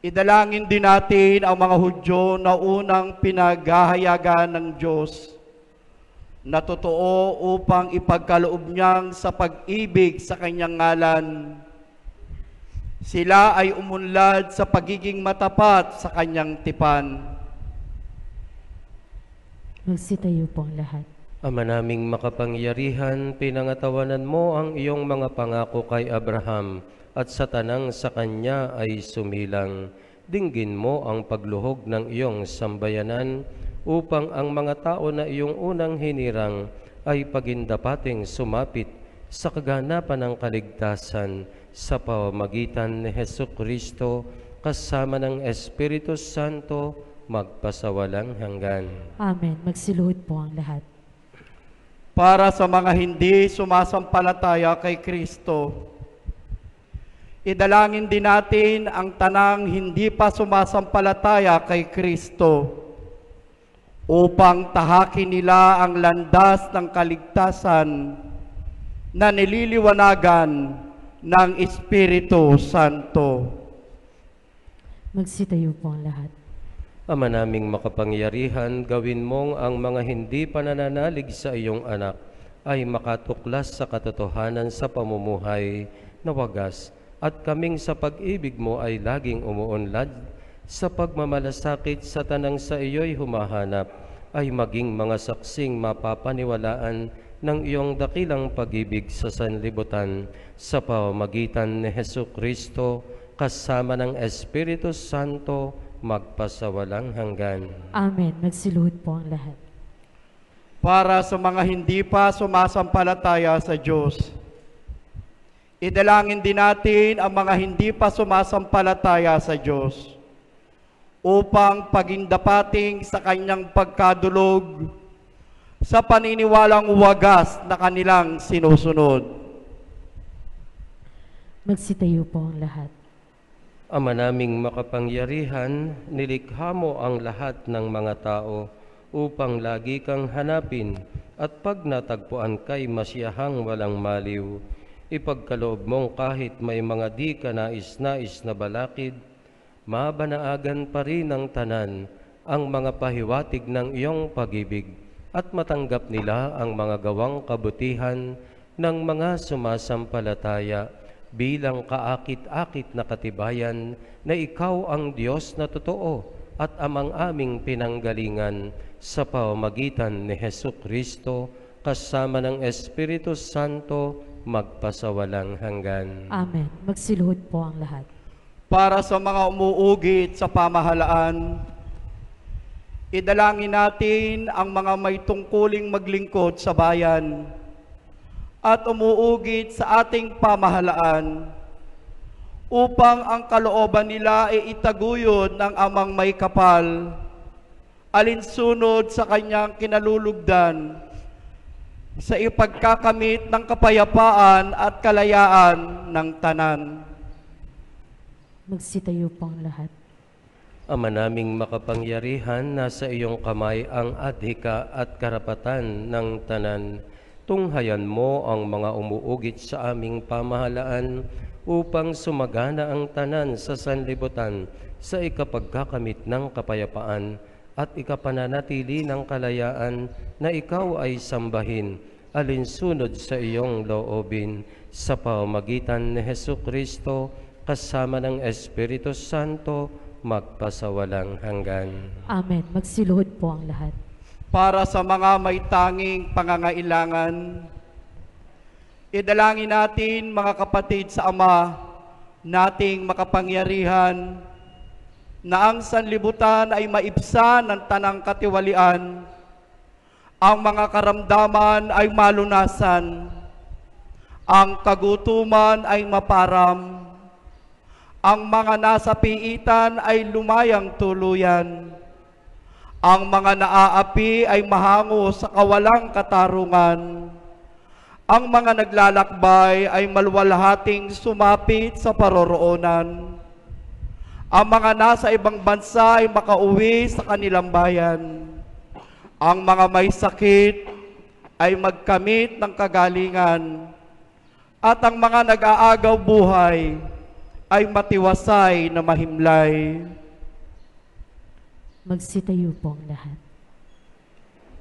idalangin din natin ang mga Hudyo na unang pinaghahayagan ng Diyos na totoo upang ipagkaloob niyang sa pag-ibig sa kanyang ngalan. Sila ay umunlad sa pagiging matapat sa kanyang tipan. Magsitayo po ang lahat. Ama naming makapangyarihan, pinangatawanan mo ang iyong mga pangako kay Abraham at sa tanang sa kanya ay sumilang. Dinggin mo ang pagluhog ng iyong sambayanan upang ang mga tao na iyong unang hinirang ay pagindapating sumapit sa kaganapan ng kaligtasan sa pamamagitan ni Jesucristo kasama ng Espiritu Santo magpasawalang hanggan. Amen. Magsiluhod po ang lahat. Para sa mga hindi sumasampalataya kay Kristo, idalangin din natin ang tanang hindi pa sumasampalataya kay Kristo upang tahakin nila ang landas ng kaligtasan na nililiwanagan ng Espiritu Santo. Magsitayo po ang lahat. Ama naming makapangyarihan, gawin mong ang mga hindi panananalig sa iyong anak ay makatuklas sa katotohanan sa pamumuhay na wagas at kaming sa pag-ibig mo ay laging umuunlad sa pagmamalasakit sa tanang sa iyo'y humahanap ay maging mga saksing mapapaniwalaan ng iyong dakilang pag-ibig sa sanlibutan sa pamamagitan ni Jesucristo kasama ng Espiritu Santo magpasawalang hanggan. Amen. Magsiluhod po ang lahat. Para sa mga hindi pa sumasampalataya sa Diyos, idalangin din natin ang mga hindi pa sumasampalataya sa Diyos upang pagindapating sa kanyang pagkadulog sa paniniwalang wagas na kanilang sinusunod. Magsitayo po ang lahat. Ama naming makapangyarihan, nilikha mo ang lahat ng mga tao upang lagi kang hanapin at pag natagpuan kay masiyahang walang maliw, ipagkaloob mong kahit may mga di ka nais-nais na balakid, mabanaagan pa rin ng tanan ang mga pahiwatig ng iyong pag-ibig at matanggap nila ang mga gawang kabutihan ng mga sumasampalataya bilang kaakit-akit na katibayan na ikaw ang Diyos na totoo at amang aming pinanggalingan sa pamamagitan ni Jesucristo kasama ng Espiritu Santo magpasawalang hanggan. Amen. Magsiluhod po ang lahat. Para sa mga umuugit sa pamahalaan, Idalangin natin ang mga may tungkuling maglingkod sa bayan at umuugit sa ating pamahalaan upang ang kalooban nila ay itaguyod ng Amang may kapal, alinsunod sa kanyang kinalulugdan, sa ipagkakamit ng kapayapaan at kalayaan ng tanan. Magsitayo po ang lahat. Ama naming makapangyarihan, nasa iyong kamay ang adhika at karapatan ng tanan. Tunghayan mo ang mga umuugit sa aming pamahalaan upang sumagana ang tanan sa sanlibutan sa ikapagkakamit ng kapayapaan at ikapananatili ng kalayaan na ikaw ay sambahin, alinsunod sa iyong loobin, sa pamamagitan ni Hesukristo kasama ng Espiritu Santo, magpasawalang hanggan. Amen. Magsiluhod po ang lahat. Para sa mga may tanging pangangailangan, idalangin natin, mga kapatid, sa Ama nating makapangyarihan, na ang sanlibutan ay maibsan ng tanang katiwalian, ang mga karamdaman ay malunasan, ang kagutuman ay maparam, ang mga nasa piitan ay lumayang tuluyan, ang mga naaapi ay mahango sa kawalang katarungan, ang mga naglalakbay ay maluwalhating sumapit sa paroroonan, ang mga nasa ibang bansa ay makauwi sa kanilang bayan, ang mga may sakit ay magkamit ng kagalingan, at ang mga nag-aagaw buhay ay matiwasay na mahimlay. Magsitayo po ang lahat.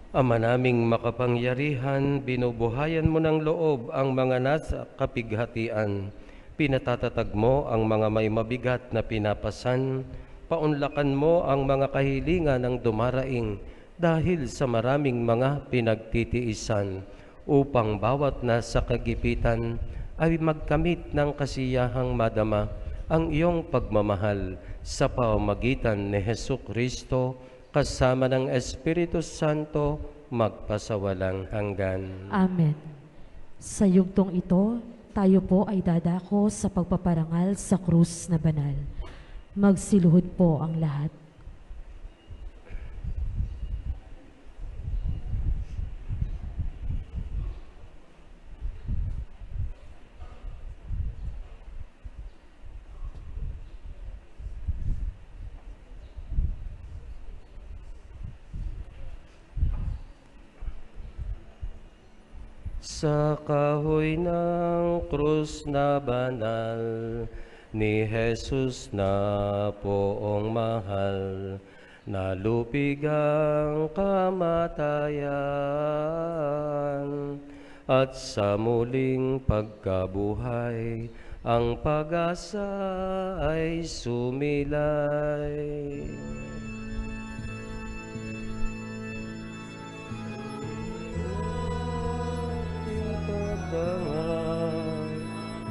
Ama naming makapangyarihan, binubuhayan mo ng loob ang mga nasa kapighatian. Pinatatatag mo ang mga may mabigat na pinapasan. Paunlakan mo ang mga kahilingan ng dumaraing dahil sa maraming mga pinagtitiisan, upang bawat nasa kagipitan ay magkamit ng kasiyahang madama ang iyong pagmamahal sa pamamagitan ni Hesukristo kasama ng Espiritu Santo, magpasawalang hanggan. Amen. Sa yugtong ito, tayo po ay dadako sa pagpaparangal sa krus na banal. Magsiluhod po ang lahat. Sa kahoy ng krus na banal ni Jesus na poong mahal, nalupig ang kamatayan, at sa muling pagkabuhay, ang pag-asa ay sumilay.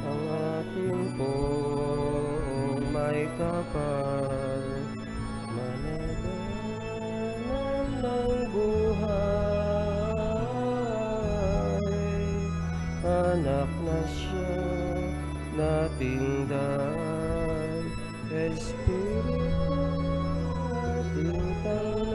Ang ating pong may kapal, managalan ng buhay, anak na siya nating dahay, Espiritu ating tanay.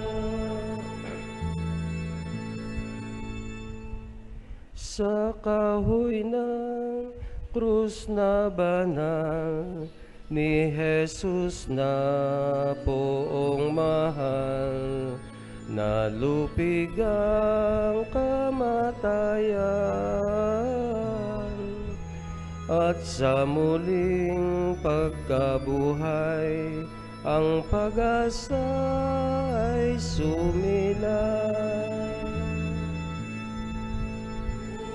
Sa kahoy ng krus na banal ni Jesus na poong mahal, nalupig ang kamatayan, at sa muling pagkabuhay, ang pag-asa ay sumilay.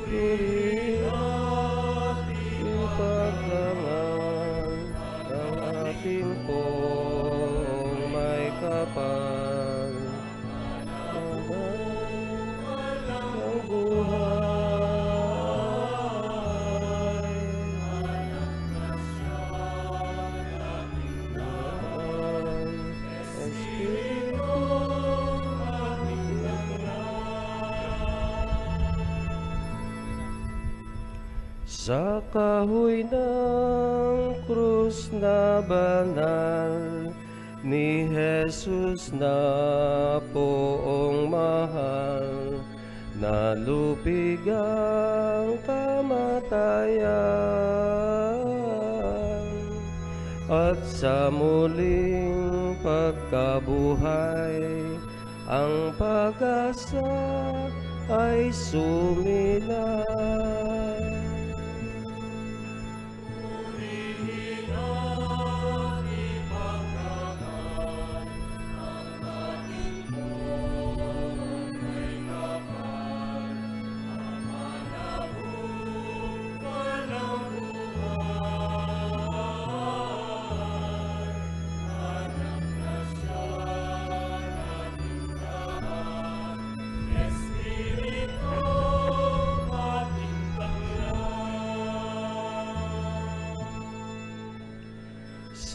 Purihin at ipagdangan ang ating pong may kapal, ng buhay, Espiritu Sa kahoy ng krus na banal ni Jesus na poong mahal, nalupig ang kamatayan, at sa muling pagkabuhay, ang pag-asa ay sumilay.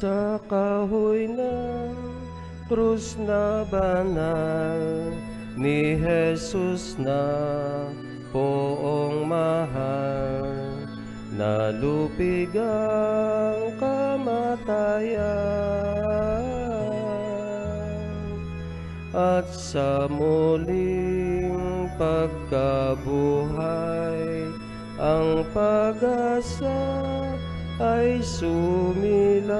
Sa kahoy ng krus na banal ni Jesus na poong mahal, nalupig ang kamatayan, at sa muling pagkabuhay, ang pag-asa ay sumilay.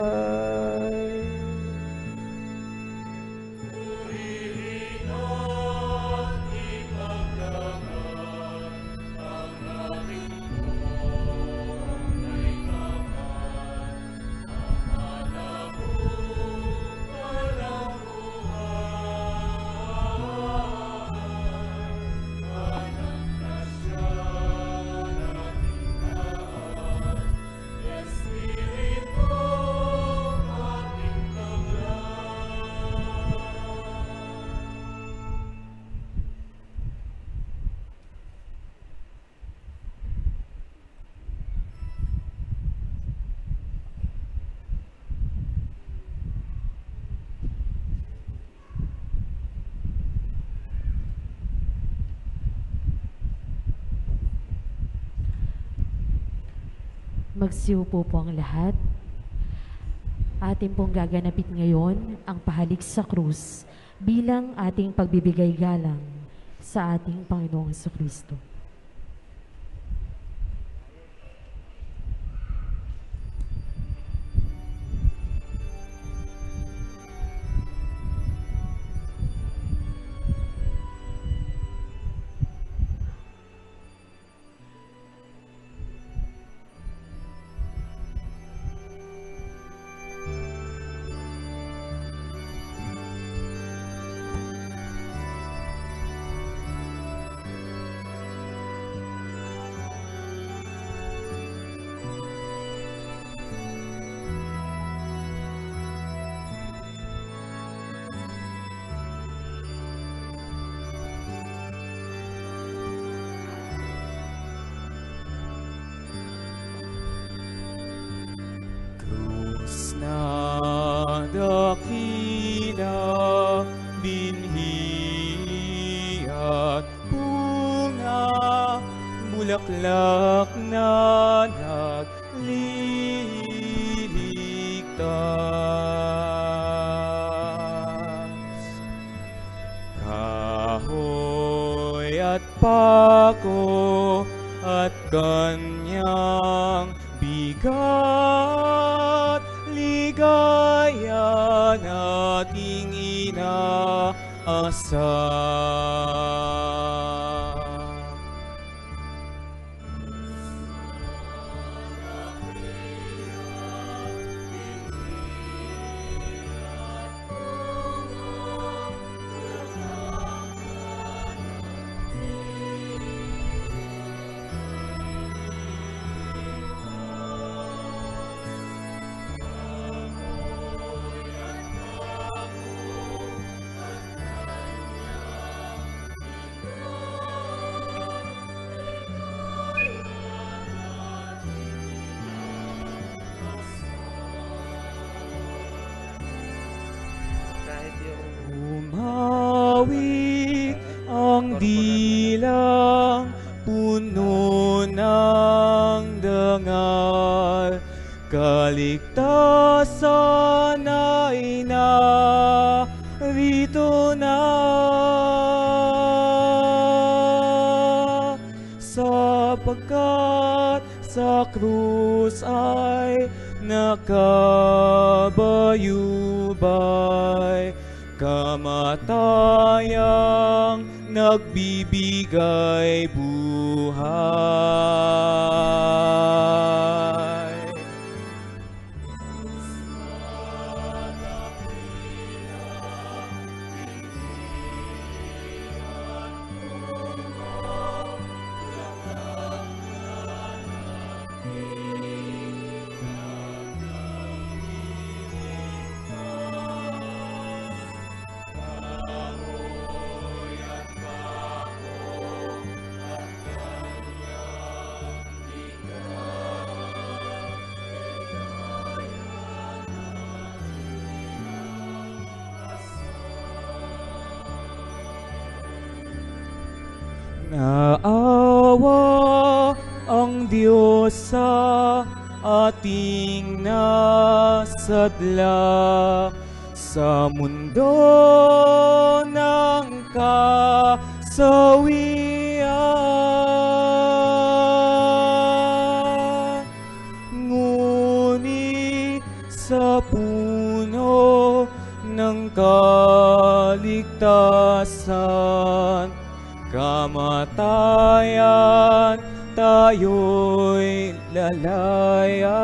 Magsiupo po ang lahat. Atin pong gaganapin ngayon ang pahalik sa krus bilang ating pagbibigay galang sa ating Panginoong Jesucristo. Na dakila, binhi at bunga, bulaklak na nagliligtas. Kahoy at pako at kanyang bigat, ligaya nating inaasam. kaligtasan ay narito na, sapagkat sa krus ay nakabayubay, kamatayang nagbibigay buhay. Naawa ang Diyos sa ating nasadla sa mundo ng kasawian. Ngunit sa puno ng kaligtasan, kamatayan, tayo'y lalaya.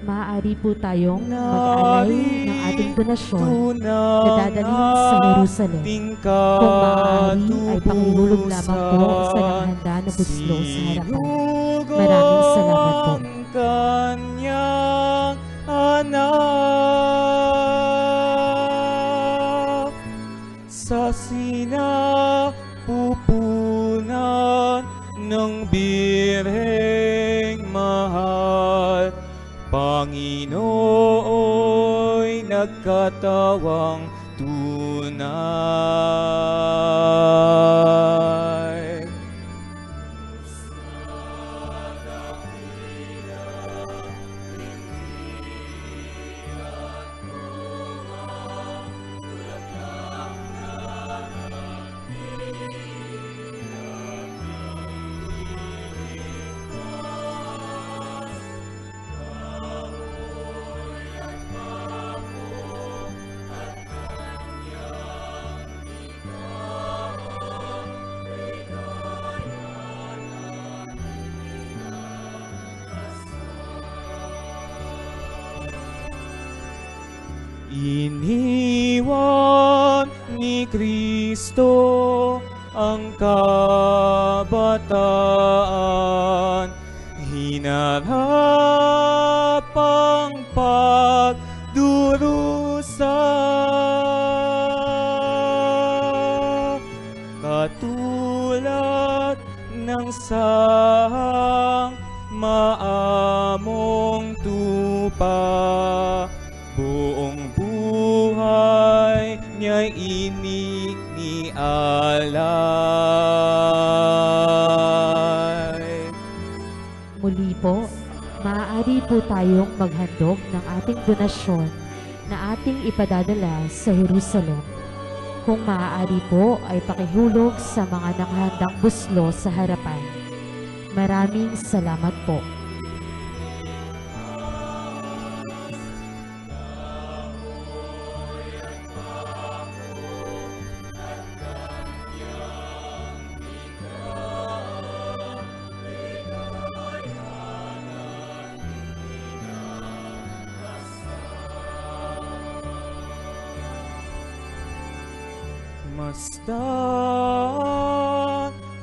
Maaari po tayong mag-alay ng ating donasyon na dadalhin sa Jerusalem. Kung maaari ay pakihulog lamang po sa naghanda na buslo sa harapan. Maraming salamat po. Kanyang anak sa sinapupunan ng Birheng mahal, Panginooy nagkatawang tunay. Iniwan ni Kristo ang kabataan, hinarap ang pagdurusa, katulad ng sahang maamong tupa. Buong buhay niya'y inialay. Muli po, maaari po tayong maghandog ng ating donasyon na ating ipadadala sa Jerusalem. Kung maaari po ay pakihulog sa mga nakahandang buslo sa harapan. Maraming salamat po. Masdan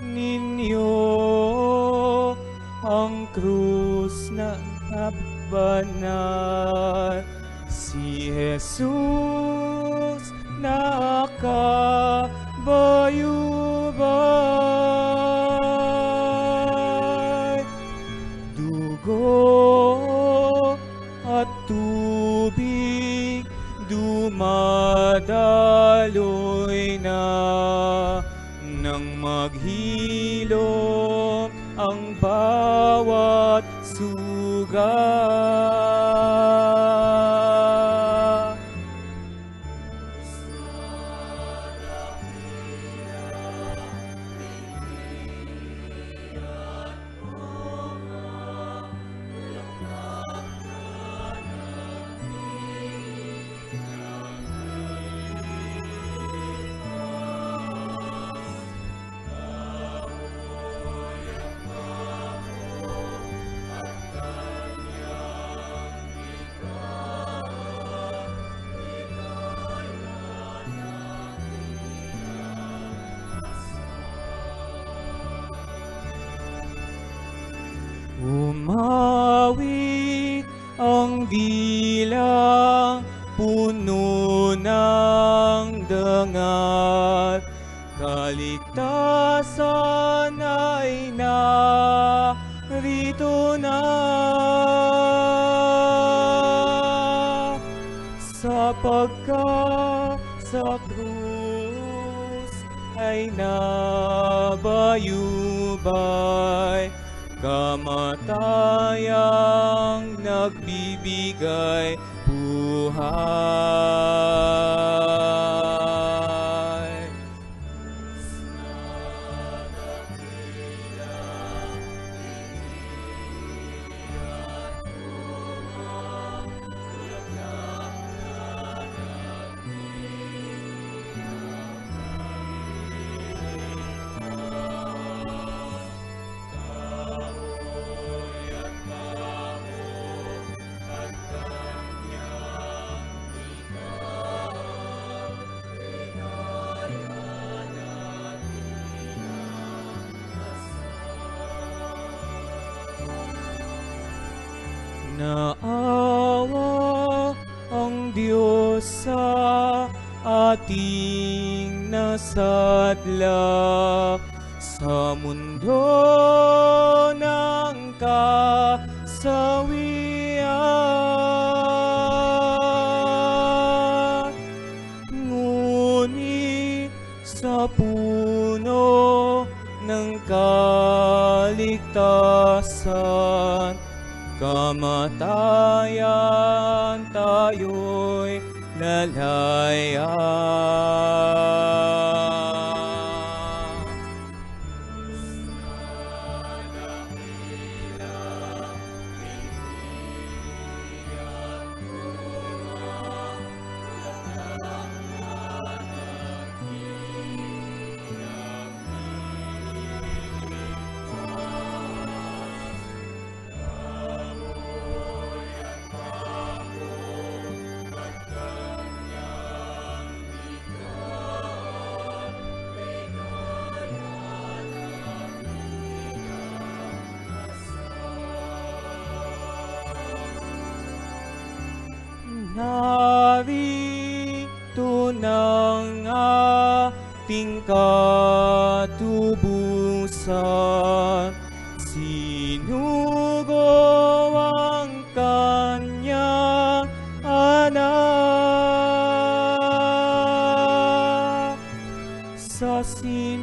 ninyo ang krus na nabanal, si Jesus na kabayubay. Dugo at tubig dumadaloy na nang maghilom ang bawat sugat. Umawit ang dilang puno ng dangal, kaligtasan ay narito na. Sapagkat sa krus ay nabayubay, kamatayang nagbibigay buhay. Naawa ang Diyos sa ating nasadlak sa mundo ng kasawian. Ngunit sa puno ng kaligtasan, kamatayan tayo'y lalaya. Narito ng ating katubusan, sinugo ang kanyang anak sa sinapupunan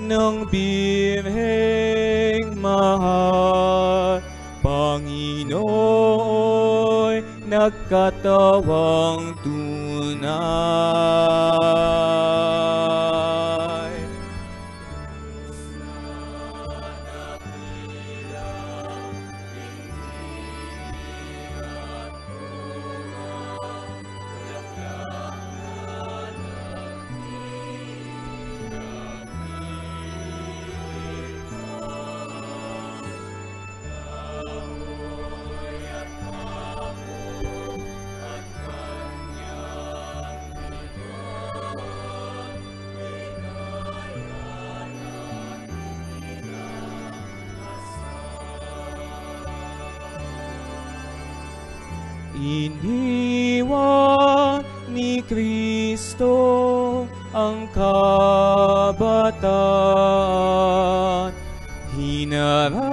ng Birheng mahal. Panginooy nagkatawang tunay. iniwan ni Kristo ang kabataan, hinarap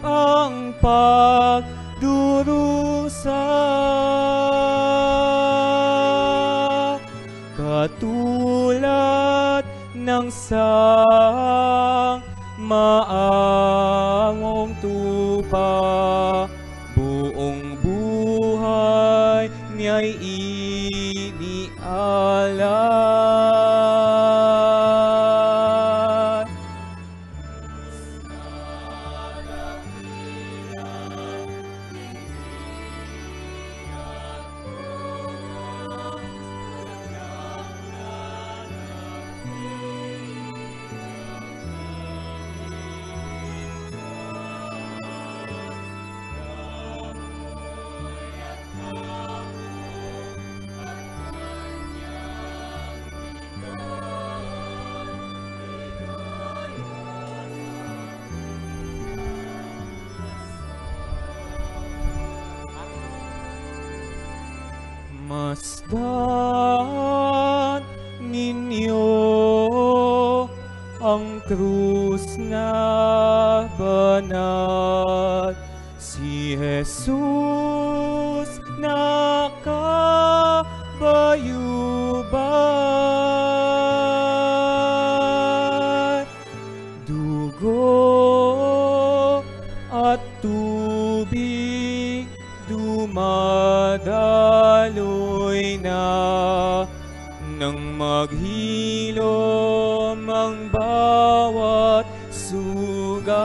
ang pagdurusa, katulad ng sang maangong tupa, buong buhay niya'y inialay. Masdan ninyo ang krus na banal, si Jesus nakabayubay, dugo at tubig dumadaloy na, nang maghilom ang bawat sugat.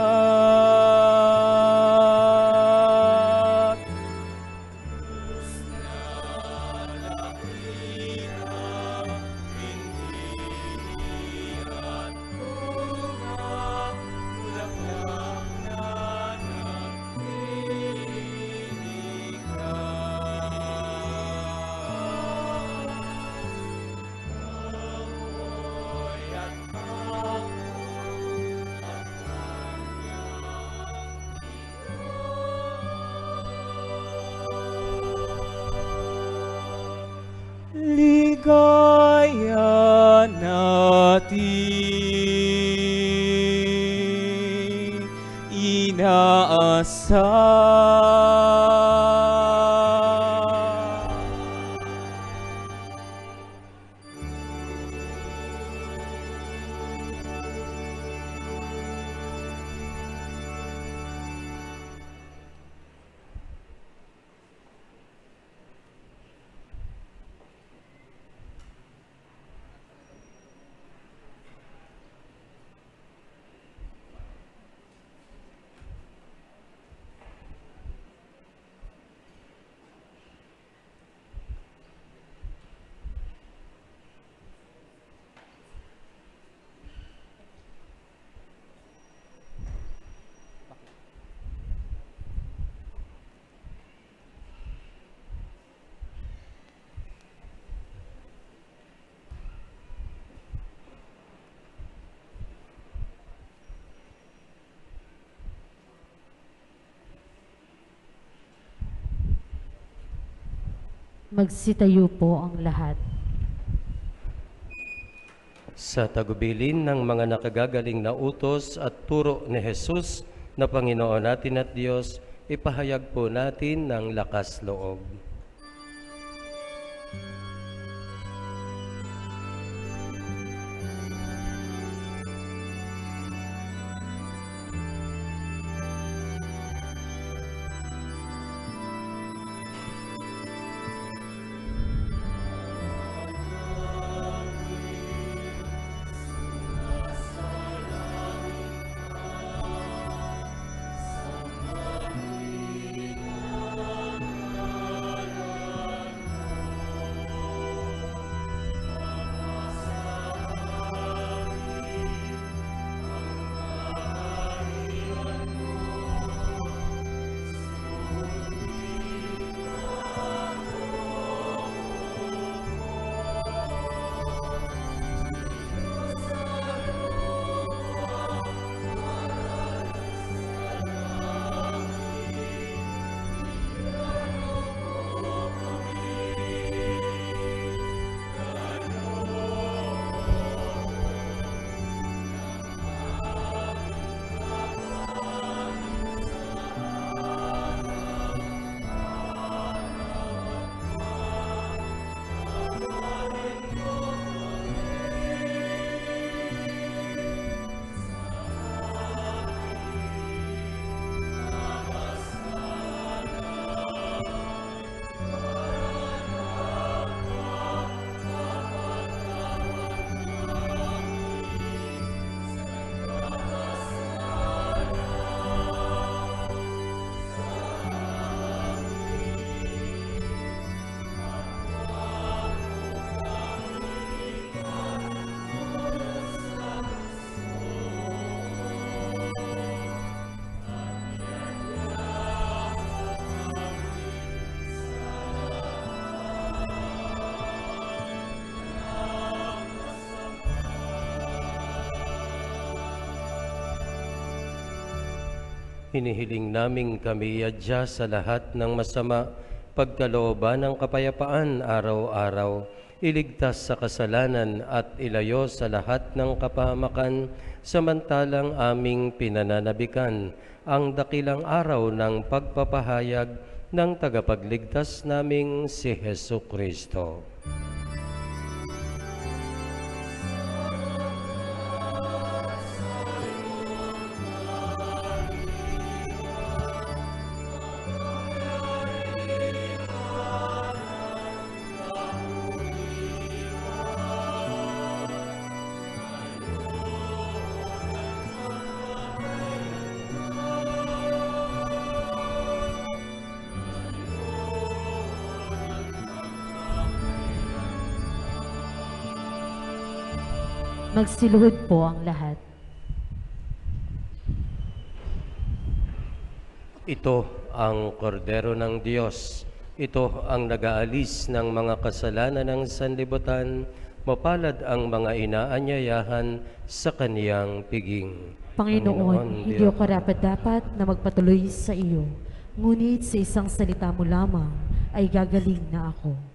Ligaya natin inaasam. Magsitayo po ang lahat. Sa tagubilin ng mga nakagagaling na utos at turo ni Jesus na Panginoon natin at Diyos, ipahayag po natin ng lakas loob. hinihiling naming kami adya sa lahat ng masama, pagkalooban ng kapayapaan araw-araw, iligtas sa kasalanan at ilayo sa lahat ng kapahamakan, samantalang aming pinananabikan ang dakilang araw ng pagpapahayag ng tagapagligtas naming si Jesucristo. Magsiluhod po ang lahat. Ito ang kordero ng Diyos. Ito ang nag-aalis ng mga kasalanan ng sanlibutan. Mapalad ang mga inaanyayahan sa kaniyang piging. Panginoon, hindi ako karapat-dapat na magpatuloy sa iyo. Ngunit sa isang salita mo lamang ay gagaling na ako.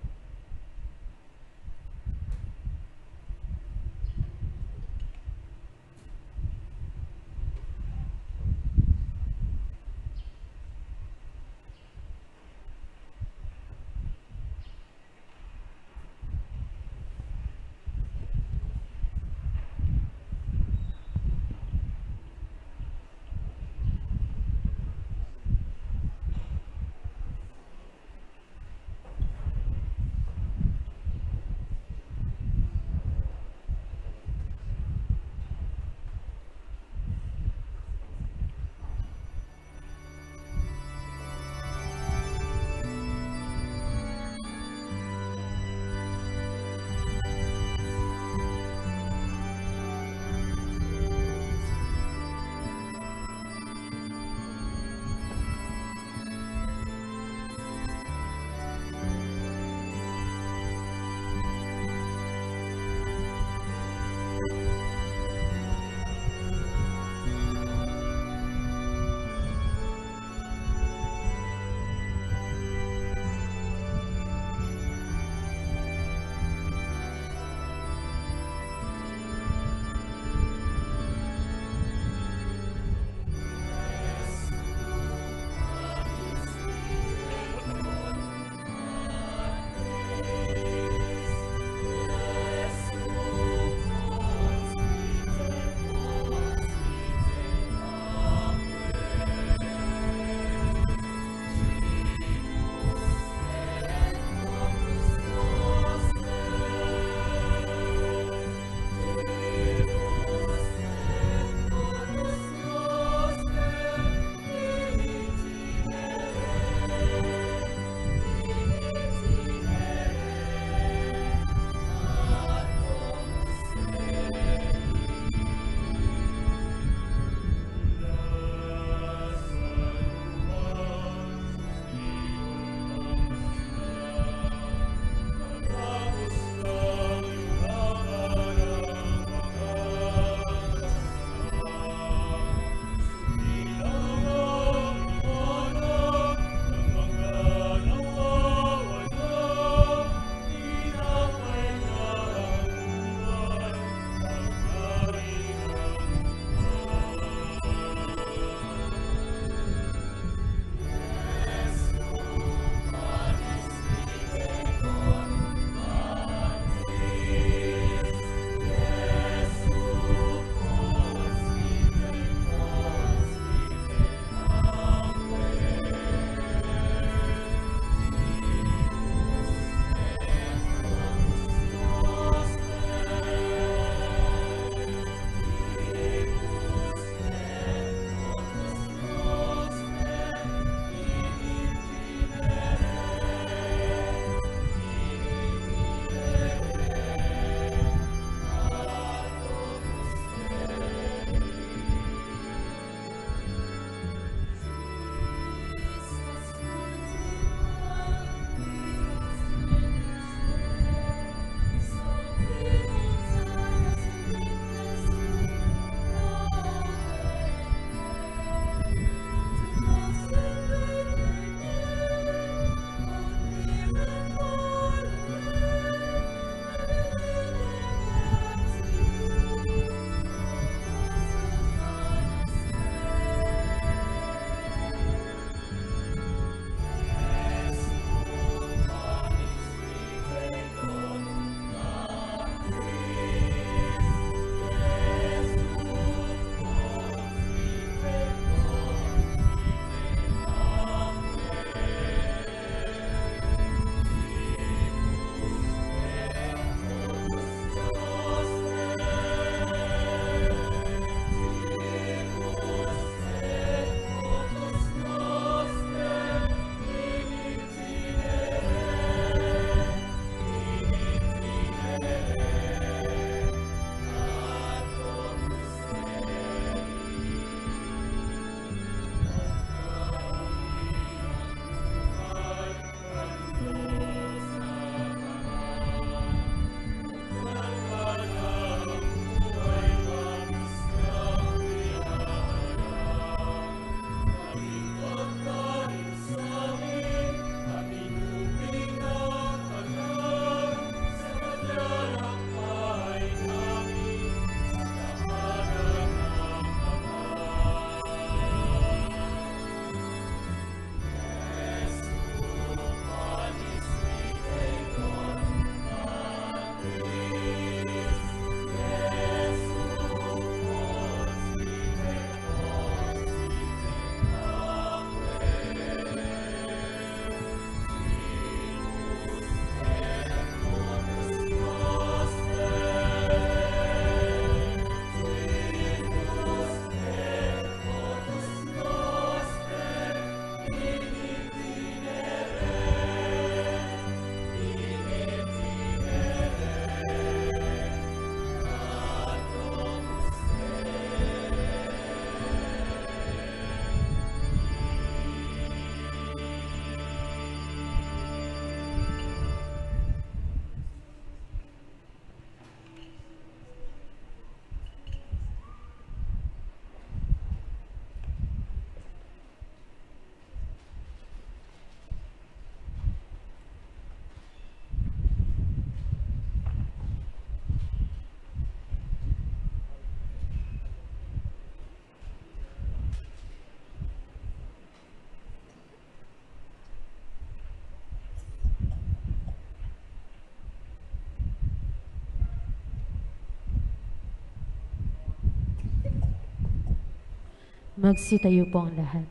Magsitayo po ang lahat.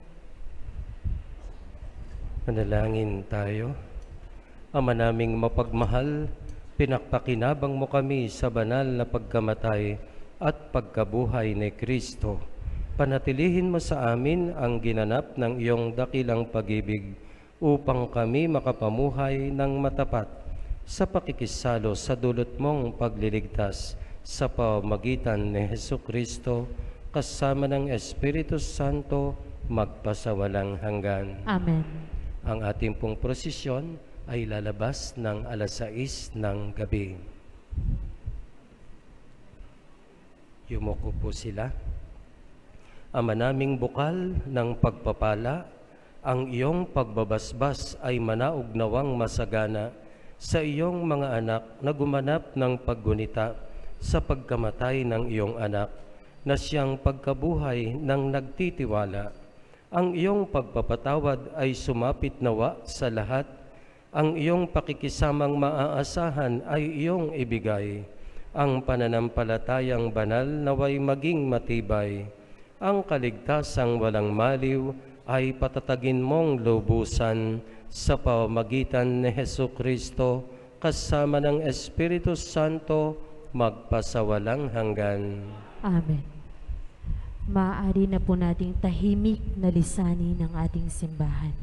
Manalangin tayo. Ama naming mapagmahal, pinakpakinabang mo kami sa banal na pagkamatay at pagkabuhay ni Kristo. Panatilihin mo sa amin ang ginanap ng iyong dakilang pag-ibig upang kami makapamuhay ng matapat sa pakikisalo sa dulot mong pagliligtas sa pamamagitan ni Jesucristo kasama ng Espiritu Santo magpasawalang hanggan. Amen. Ang ating pong prosesyon ay lalabas ng 6:00 ng gabi. Yumuko po sila. Ama naming bukal ng pagpapala, ang iyong pagbabasbas ay manaog nawang masagana sa iyong mga anak na gumanap ng paggunita sa pagkamatay ng iyong anak na siyang pagkabuhay ng nagtitiwala. Ang iyong pagpapatawad ay sumapit nawa sa lahat. Ang iyong pakikisamang maaasahan ay iyong ibigay. Ang pananampalatayang banal naway maging matibay. Ang kaligtasang walang maliw ay patatagin mong lubusan sa pamamagitan ni Jesucristo kasama ng Espiritu Santo magpasawalang hanggan. Amen. Maaari na po nating tahimik na lisanin ng ating simbahan.